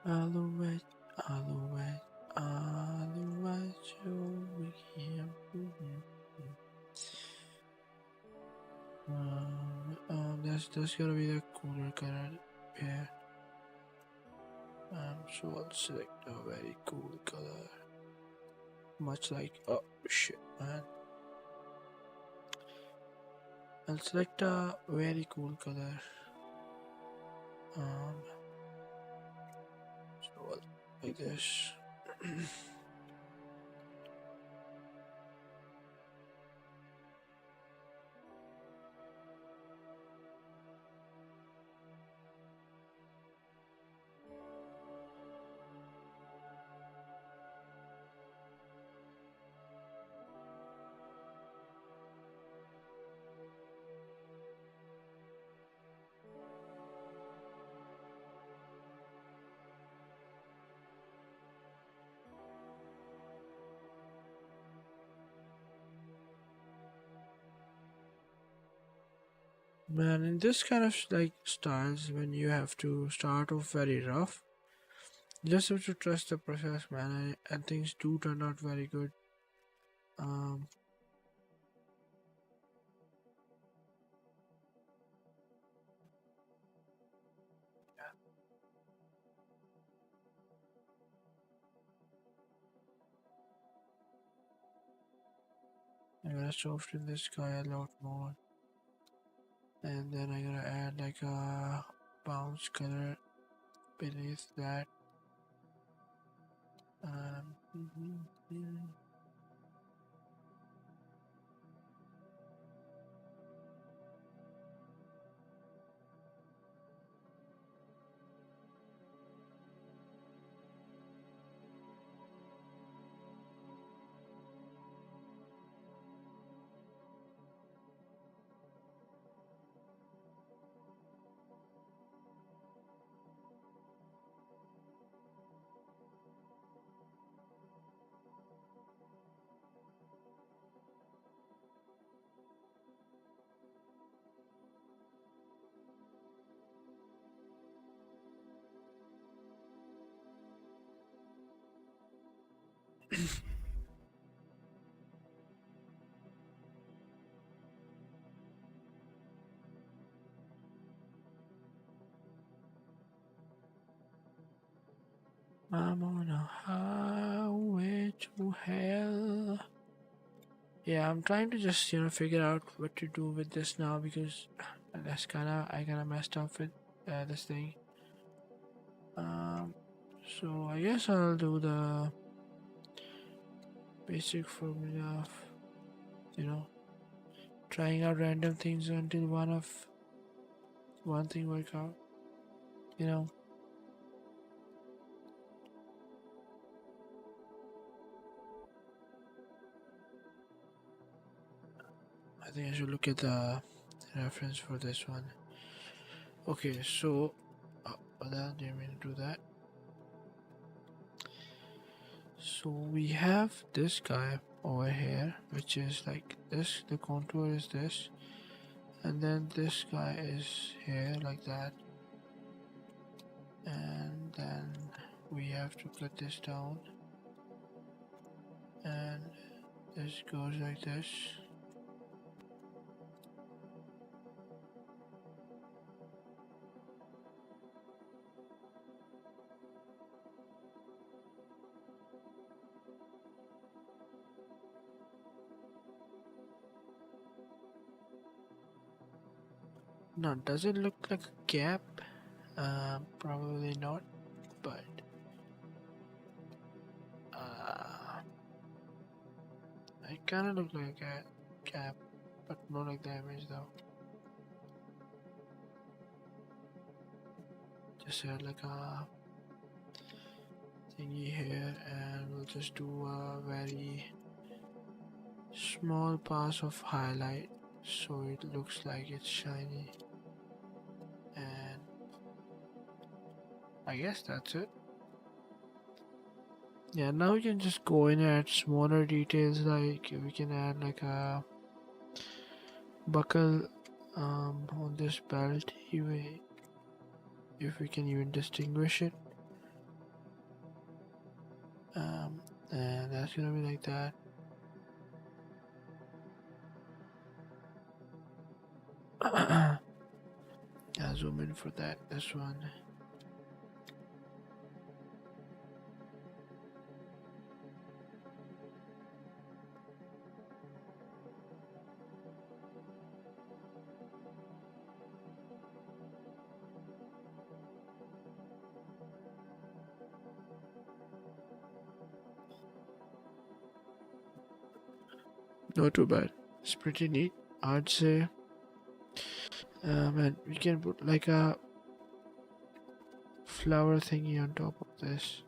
Alouette, alouette, alouette, over here. That's gotta be the cooler color here. So I'll select a very cool color. Much like, oh shit, man. I'll select a very cool color. So like this. Man, in this kind of like styles, when you have to start off very rough, you just have to trust the process, man, and things do turn out very good. Um, I'm gonna soften this guy a lot more, and then I'm gonna add like a bounce color beneath that. Mhm. I'm on a highway to hell. Yeah, I'm trying to just figure out what to do with this now because that's I kind of messed up with this thing. Um, so I guess I'll do the basic formula of you know trying out random things until one thing work out. You know, I think I should look at the reference for this one. Okay, so that didn't mean to do that. So we have this guy over here, which is like this. The contour is this, and then this guy is here like that, and then we have to cut this down, and this goes like this. Now, does it look like a cap? Probably not, but I kind of look like a cap, but not like the image though. Just add like a thingy here, and we'll just do a very small pass of highlight so it looks like it's shiny, and I guess that's it. Yeah, now we can just go in and add smaller details, like we can add like a buckle on this belt, even if we can even distinguish it. And that's gonna be like that. I'll zoom in for that. This one. Not too bad. It's pretty neat, I'd say. And we can put like a flower thingy on top of this.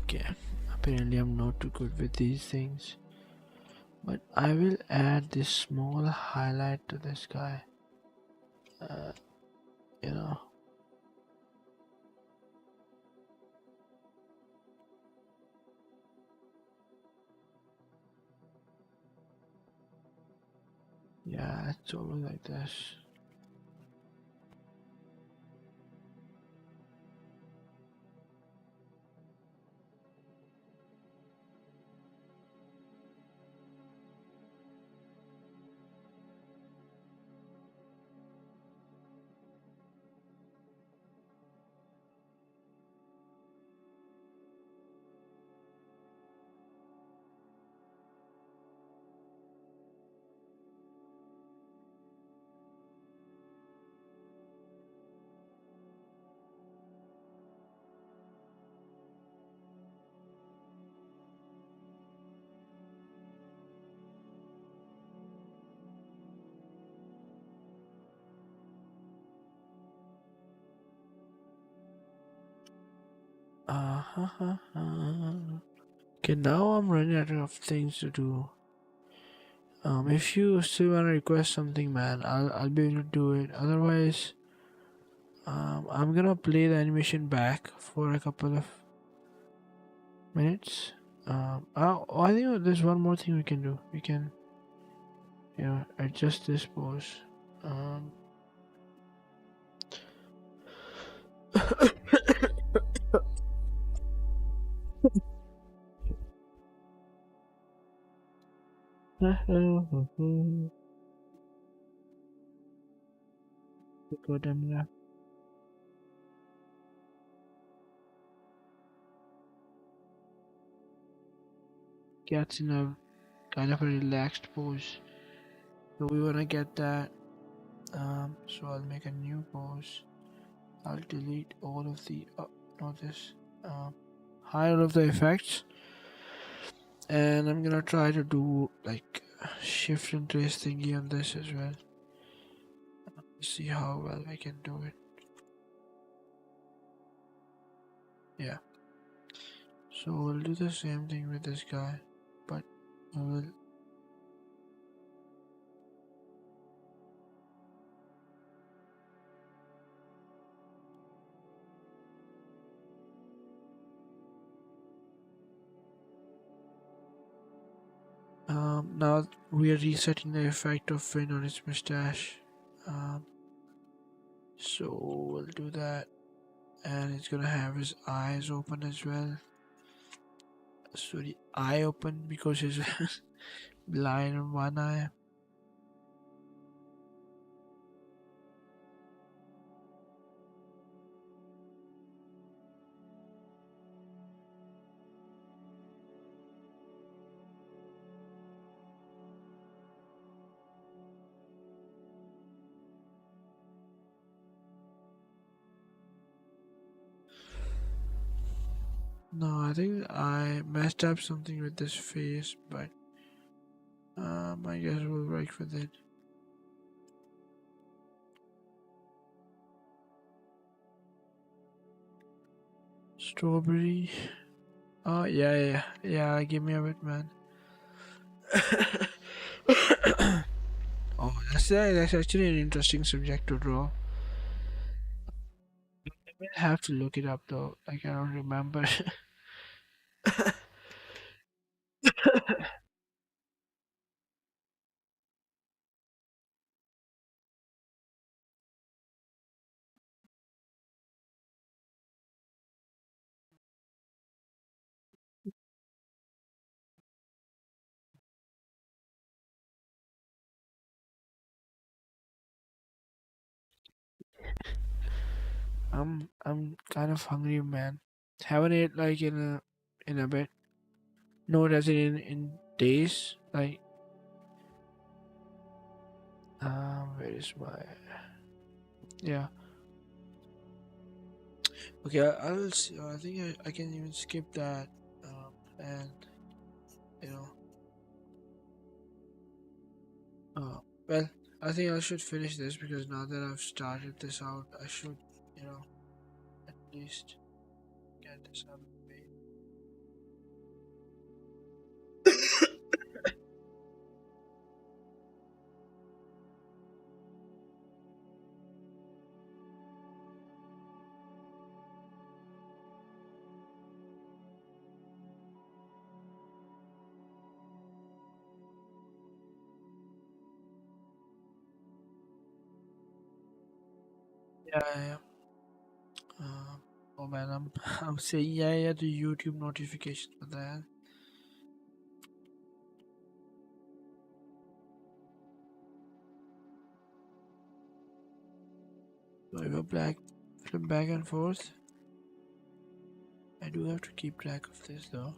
Okay. Apparently, I'm not too good with these things. But I will add this small highlight to this guy. Uh, you know. Yeah, it's always like this. Okay, now I'm running out of things to do. If you still wanna request something, man, I'll be able to do it. Otherwise, I'm gonna play the animation back for a couple of minutes. I think there's one more thing we can do. We can, adjust this pose. Um, Goddamn yeah. Cat's in a kind of a relaxed pose. So we wanna get that. So I'll make a new pose. I'll delete all of the not this. Hide all of the effects, and I'm gonna try to do like shift and trace thingy on this as well. See how well I can do it. Yeah. So we'll do the same thing with this guy, but we will. Now we are resetting the effect of Finn on his mustache. Um, so we'll do that, and it's gonna have his eyes open as well. So the eye open because he's blind on one eye. No, I think I messed up something with this face, but I guess we'll work with it. Strawberry. Oh yeah. Give me a bit, man. Oh, that's actually an interesting subject to draw. I will have to look it up though. Like I don't remember. I'm kind of hungry, man. Haven't ate like in a bit. No, as in days. Like where is my yeah. Okay, I'll see. I think I can even skip that. And you know, uh, well, I think I should finish this because now that I've started this out, I should, you know, at least get this out of the way. Yeah. Uh, oh man, I'm saying yeah to YouTube notification for that. So if I flip back and forth, I do have to keep track of this though.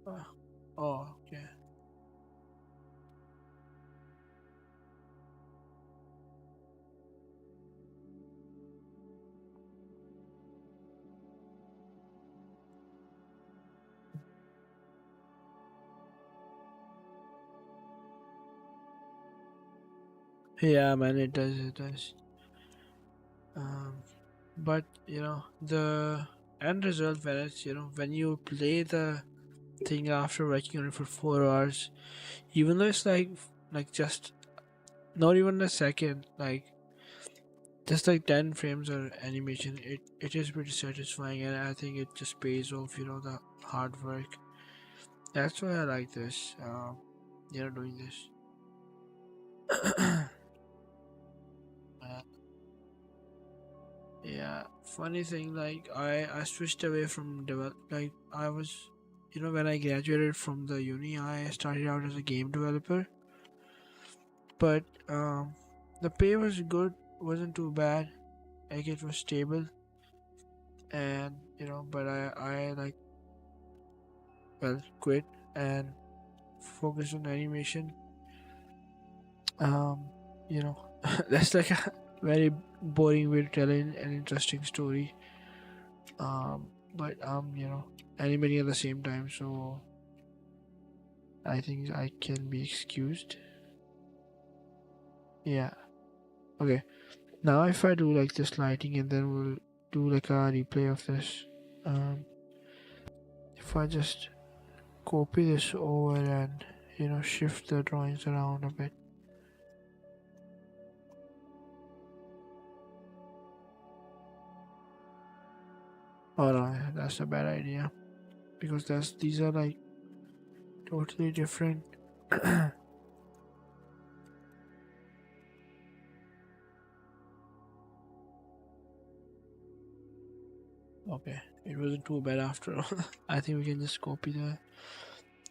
Uh, oh, okay. Yeah, man, it does, it does. Um, but the end result when it's when you play the thing after working on it for 4 hours, even though it's like just not even a second, like just like 10 frames of animation, it is pretty satisfying, and I think it just pays off, the hard work. That's why I like this. Doing this. Uh, yeah, funny thing, like I switched away from develop. Like I was, when I graduated from the uni, I started out as a game developer, but the pay was good, wasn't too bad. Like it was stable, and but I like quit and focused on animation. Um, you know, that's like a very boring way to tell an interesting story. But animating at the same time, so I think I can be excused. Yeah. Okay. Now if I do like this lighting and then we'll do like a replay of this. Um, if I just copy this over and shift the drawings around a bit. Oh no, that's a bad idea because these are like totally different. Okay, it wasn't too bad after all. I think we can just copy that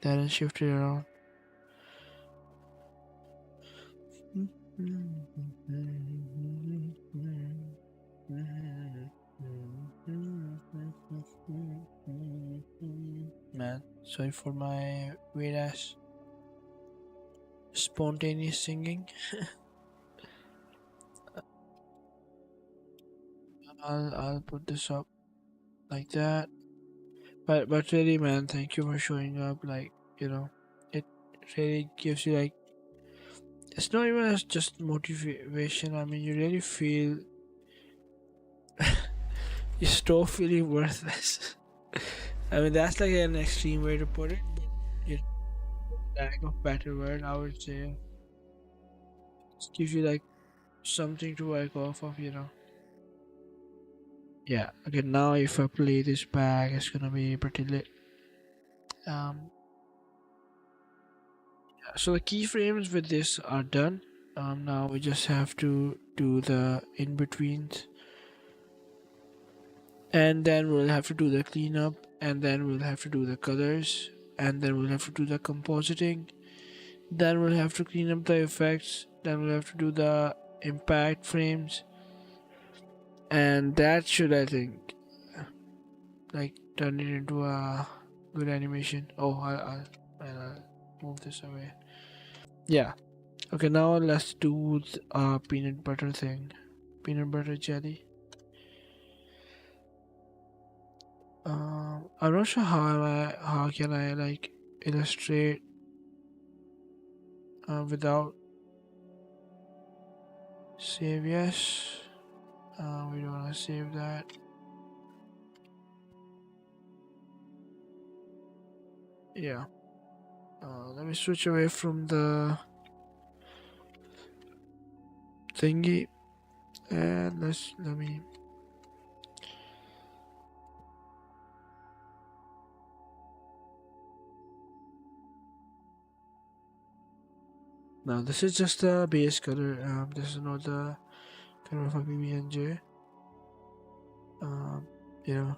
and shift it around. Man, sorry for my weird ass spontaneous singing. I'll put this up like that. But really, man, thank you for showing up. Like, you know, it really gives you like, it's not even as just motivation. I mean, you really feel you stop feeling worthless. I mean, that's like an extreme way to put it, but you lack of better word, I would say, it gives you like something to work off of, you know. Yeah. Okay. Now, if I play this back, it's gonna be pretty lit. Um. So the keyframes with this are done. Now we just have to do the in betweens, and then we'll have to do the cleanup, and then we'll have to do the colors, and then we'll have to do the compositing. Then we'll have to clean up the effects. Then we'll have to do the impact frames, and that should, I think, like turn it into a good animation. Oh, I'll move this away. Yeah. Okay, now let's do peanut butter thing. Peanut butter jelly. I'm not sure how can I like illustrate without save. Yes. We don't want to save that. Yeah. Let me switch away from the thingy, and let me. Now this is just the base color. This is not the color of a BB&J. Um, you know.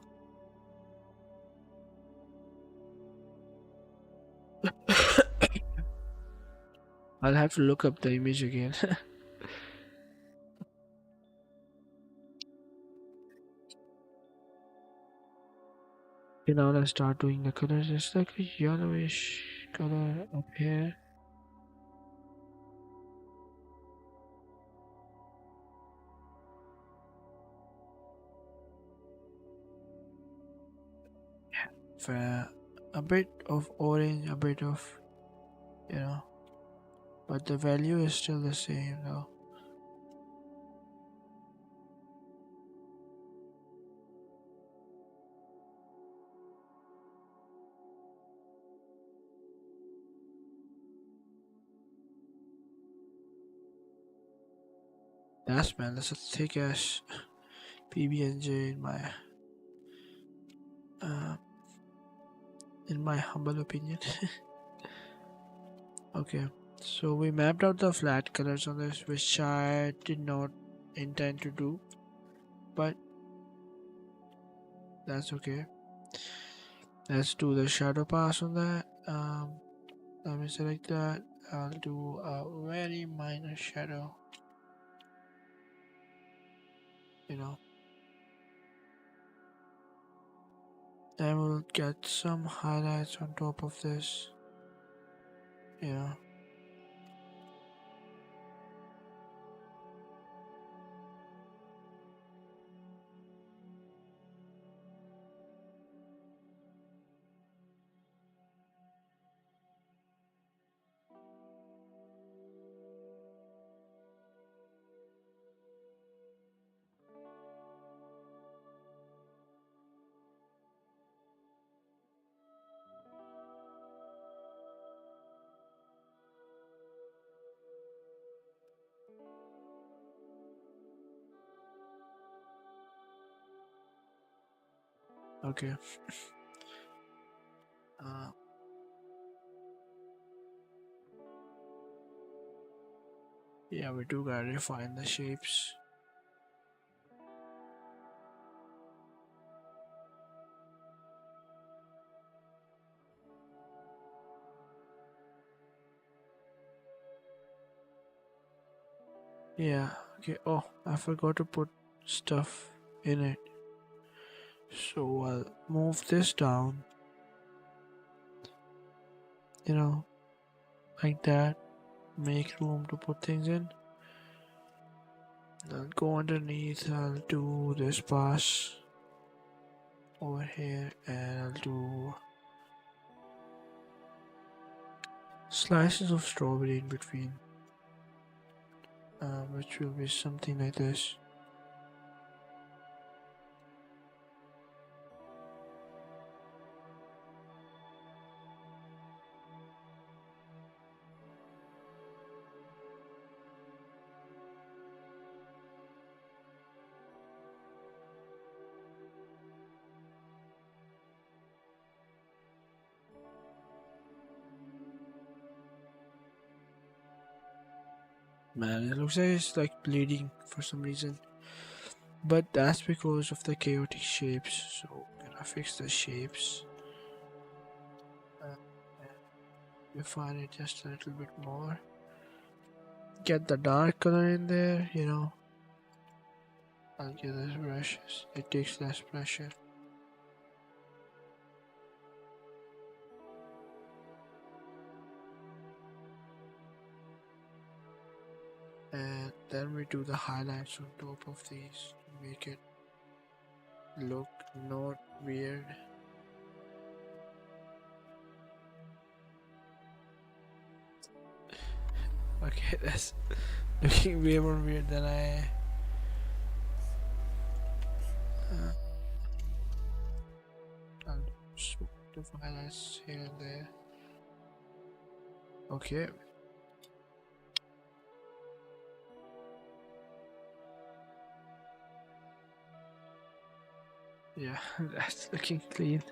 I'll have to look up the image again. Okay, now let's start doing the colors. It's like a yellowish color up here. For a bit of orange, a bit of, you know, but the value is still the same though. That's man, that's a thick ass PB&J uh, in my humble opinion. Okay, so we mapped out the flat colors on this, which I did not intend to do, but that's okay. Let's do the shadow pass on that. Let me select that. I'll do a very minor shadow, you know. Then we'll get some highlights on top of this, you know. Okay. Uh, yeah, we do gotta refine the shapes. Yeah, okay. Oh, I forgot to put stuff in it. So I'll move this down, you know, like that. Make room to put things in. I'll go underneath. I'll do this pass over here, and I'll do slices of strawberry in between, which will be something like this. Man, it looks like it's like bleeding for some reason. But that's because of the chaotic shapes. So I'm gonna fix the shapes. Uh, Refine it just a little bit more. Get the dark color in there, you know. I'll get those brushes. It takes less pressure. And then we do the highlights on top of these to make it look not weird. Okay, that's looking way more weird than I. I'll swap the highlights here and there. Okay. Yeah, that's looking clean.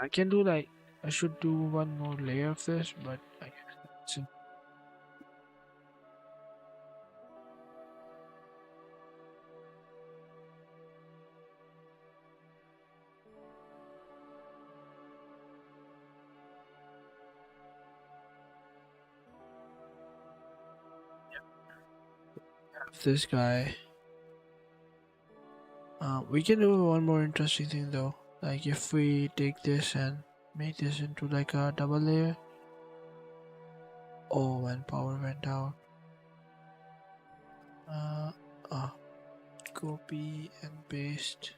I can do like I should do one more layer of this, but I guess that's it. This guy. We can do one more interesting thing though. Like if we take this and make this into like a double layer. Oh, and power went out. Uh, uh, Copy and paste.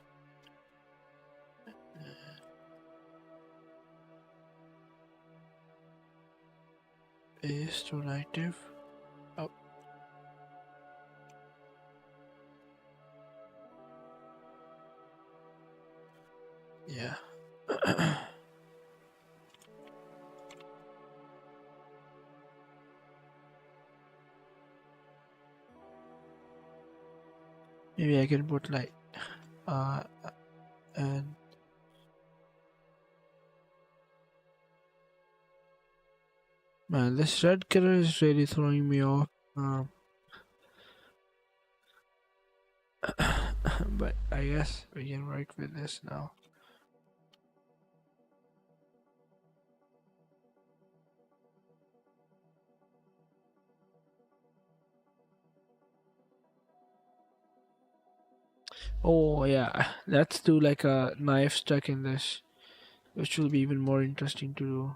Paste to native. Oh. Yeah. Maybe I can put like and man, this red color is really throwing me off. But I guess we can work with this now. Oh yeah, let's do like a knife stuck in this, which will be even more interesting to do.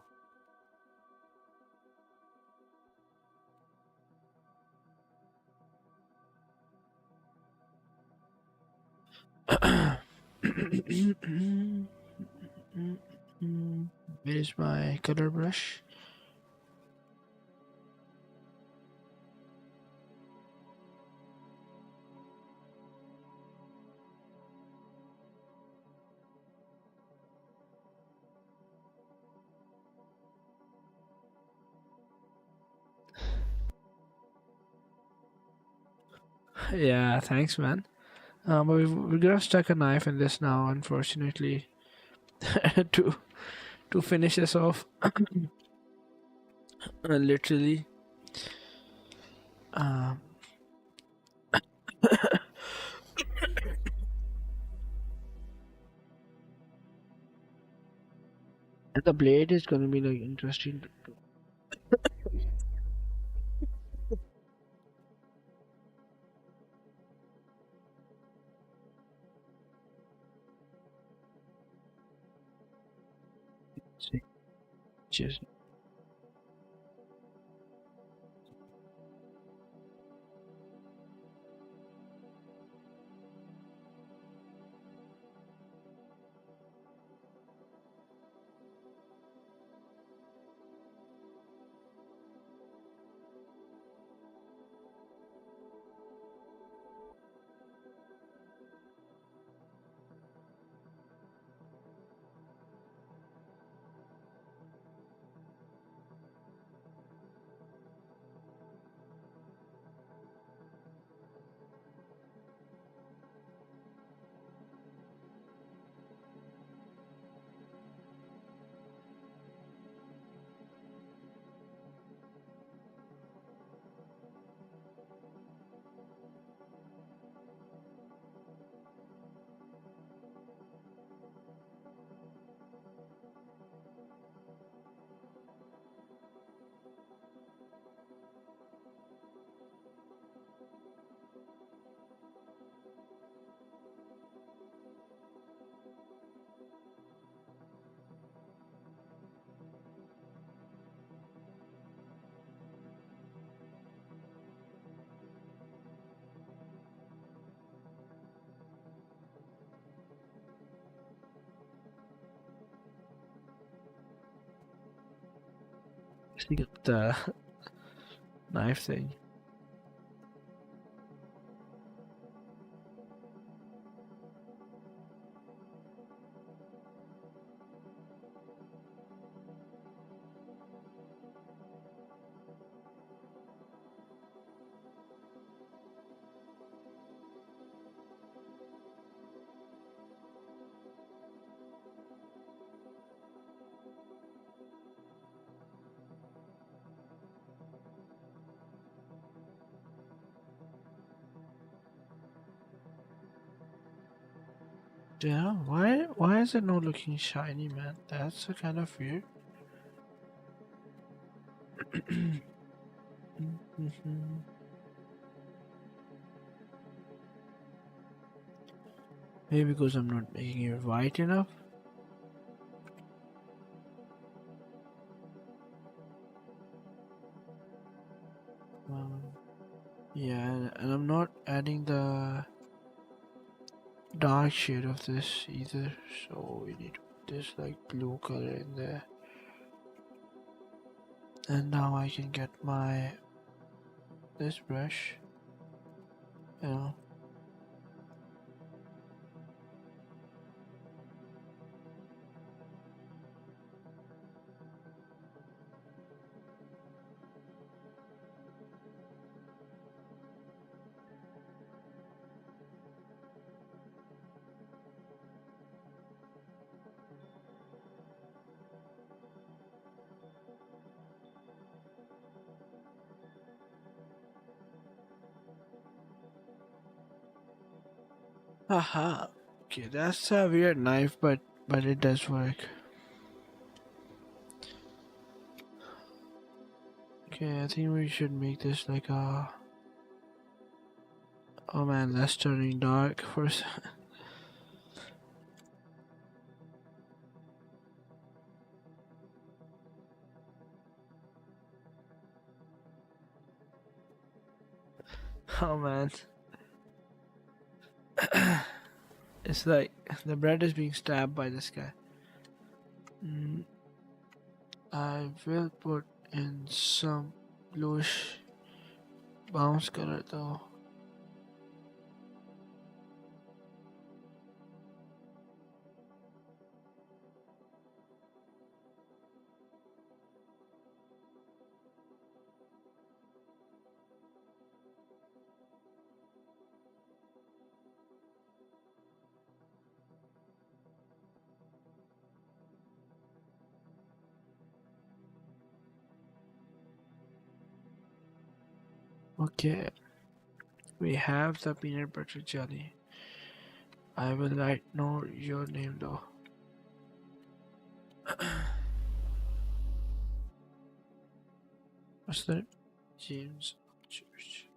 Where's my color brush? Yeah, thanks, man. But we're gonna stuck a knife in this now, unfortunately, to finish this off. Literally. And the blade is gonna be like interesting to see. Just stick up the knife thing. Yeah, why is it not looking shiny, man? That's kind of weird. Mhm. Maybe because I'm not making it white enough. Um, yeah, and I'm not adding the dark shade of this either, so we need to put this like blue color in there. And now I can get my this brush, you know. Haha. Okay, that's a weird knife, but it does work. Okay, I think we should make this like a. Oh man, that's turning dark for us. Oh man, it's like the bread is being stabbed by this guy. Mm, I will put in some bluish bounce color though. Okay, we have the peanut butter jelly. I will write no your name though. What's the James Church?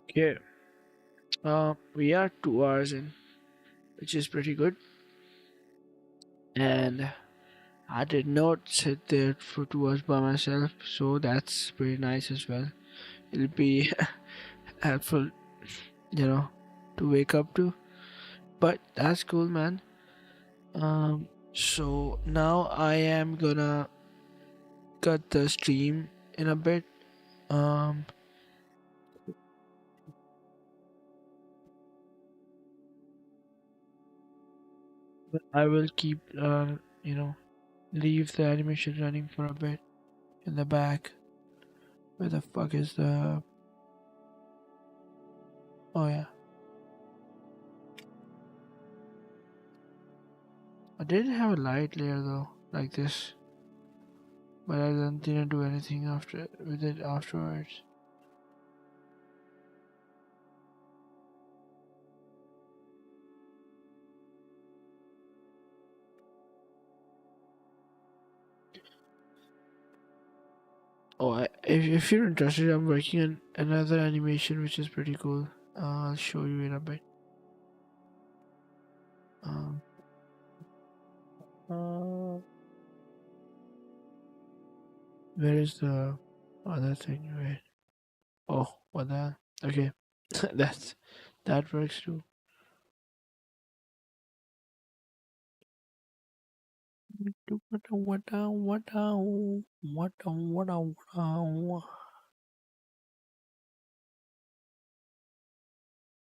Okay. We are 2 hours in, which is pretty good. And I did not sit there for 2 hours by myself, so that's pretty nice as well. It'll be helpful, you know, to wake up to. But that's cool, man. So now I am gonna cut the stream in a bit. Um, but I will keep, leave the animation running for a bit in the back. Where the fuck is the? Oh yeah, I didn't have a light layer though, like this. But I didn't do anything after with it afterwards. Oh, if you're interested, I'm working on another animation which is pretty cool. I'll show you in a bit. Um, uh, where is the other thing? Wait. Oh, what the hell? Okay, that works too.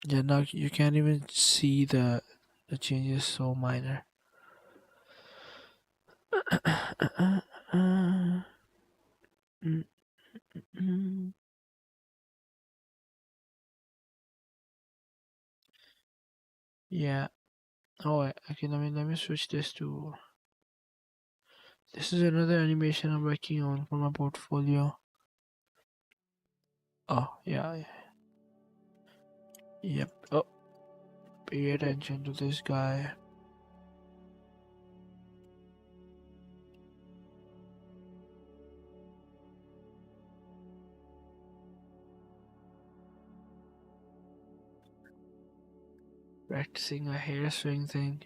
Yeah, now you can't even see the changes so minor. Mm, mm. Yeah. Oh, okay. Let me switch this to. This is another animation I'm working on for my portfolio. Oh yeah, yeah. Yep. Oh, pay attention to this guy. Practicing a hair swing thing.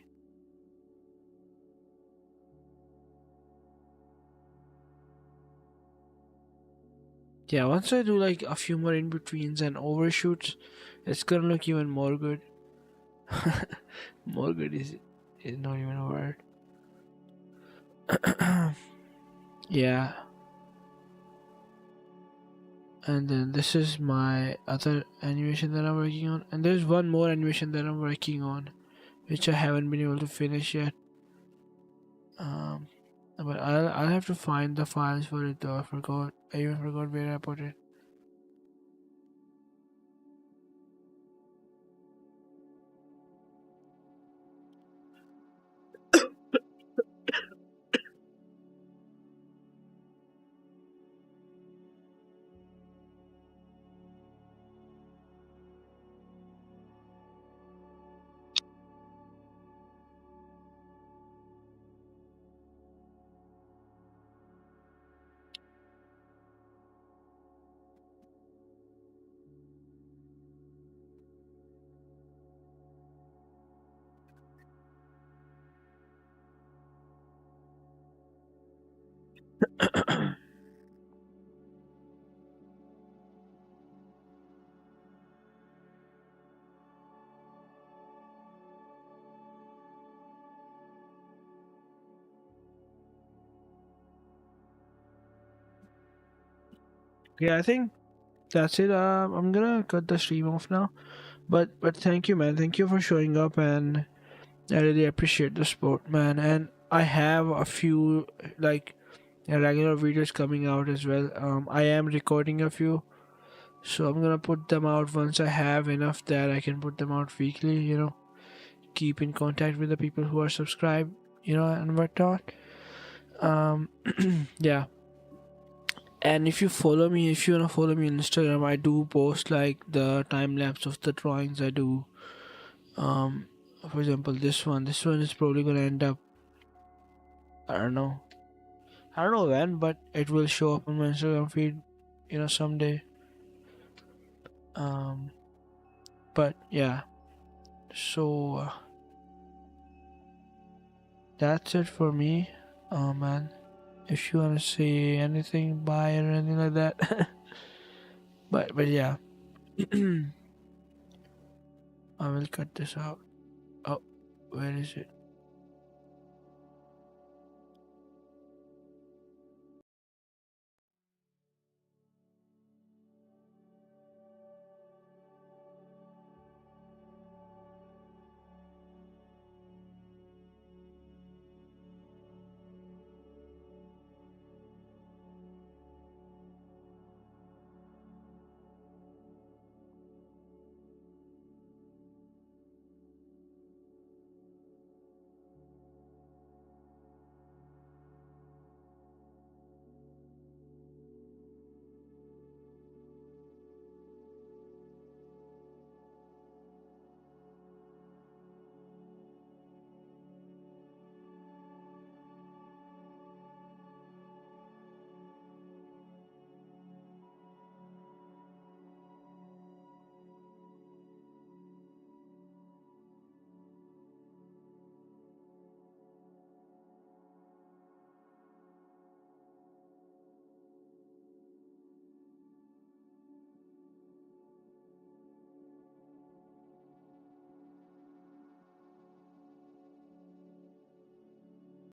Yeah, once I do like a few more in betweens and overshoots, it's gonna look even more good. More good is not even a word. Yeah, and then this is my other animation that I'm working on, and there's one more animation that I'm working on, which I haven't been able to finish yet. Um, but I'll have to find the files for it though. I even forgot where I put it. Okay, I think that's it. I'm gonna cut the stream off now. But thank you, man. Thank you for showing up and I really appreciate the support, man, and I have a few like regular videos coming out as well. I am recording a few, so I'm gonna put them out once I have enough that I can put them out weekly. Keep in contact with the people who are subscribed, and whatnot. Um, yeah. And if you wanna follow me on Instagram, I do post like the time lapse of the drawings I do. Um, for example, this one is probably gonna end up. I don't know. I don't know when, but it will show up on my Instagram feed, someday. Um, but yeah. So that's it for me. Oh man, if you wanna say anything, bye or anything like that. but yeah, I will cut this out. Oh, where is it?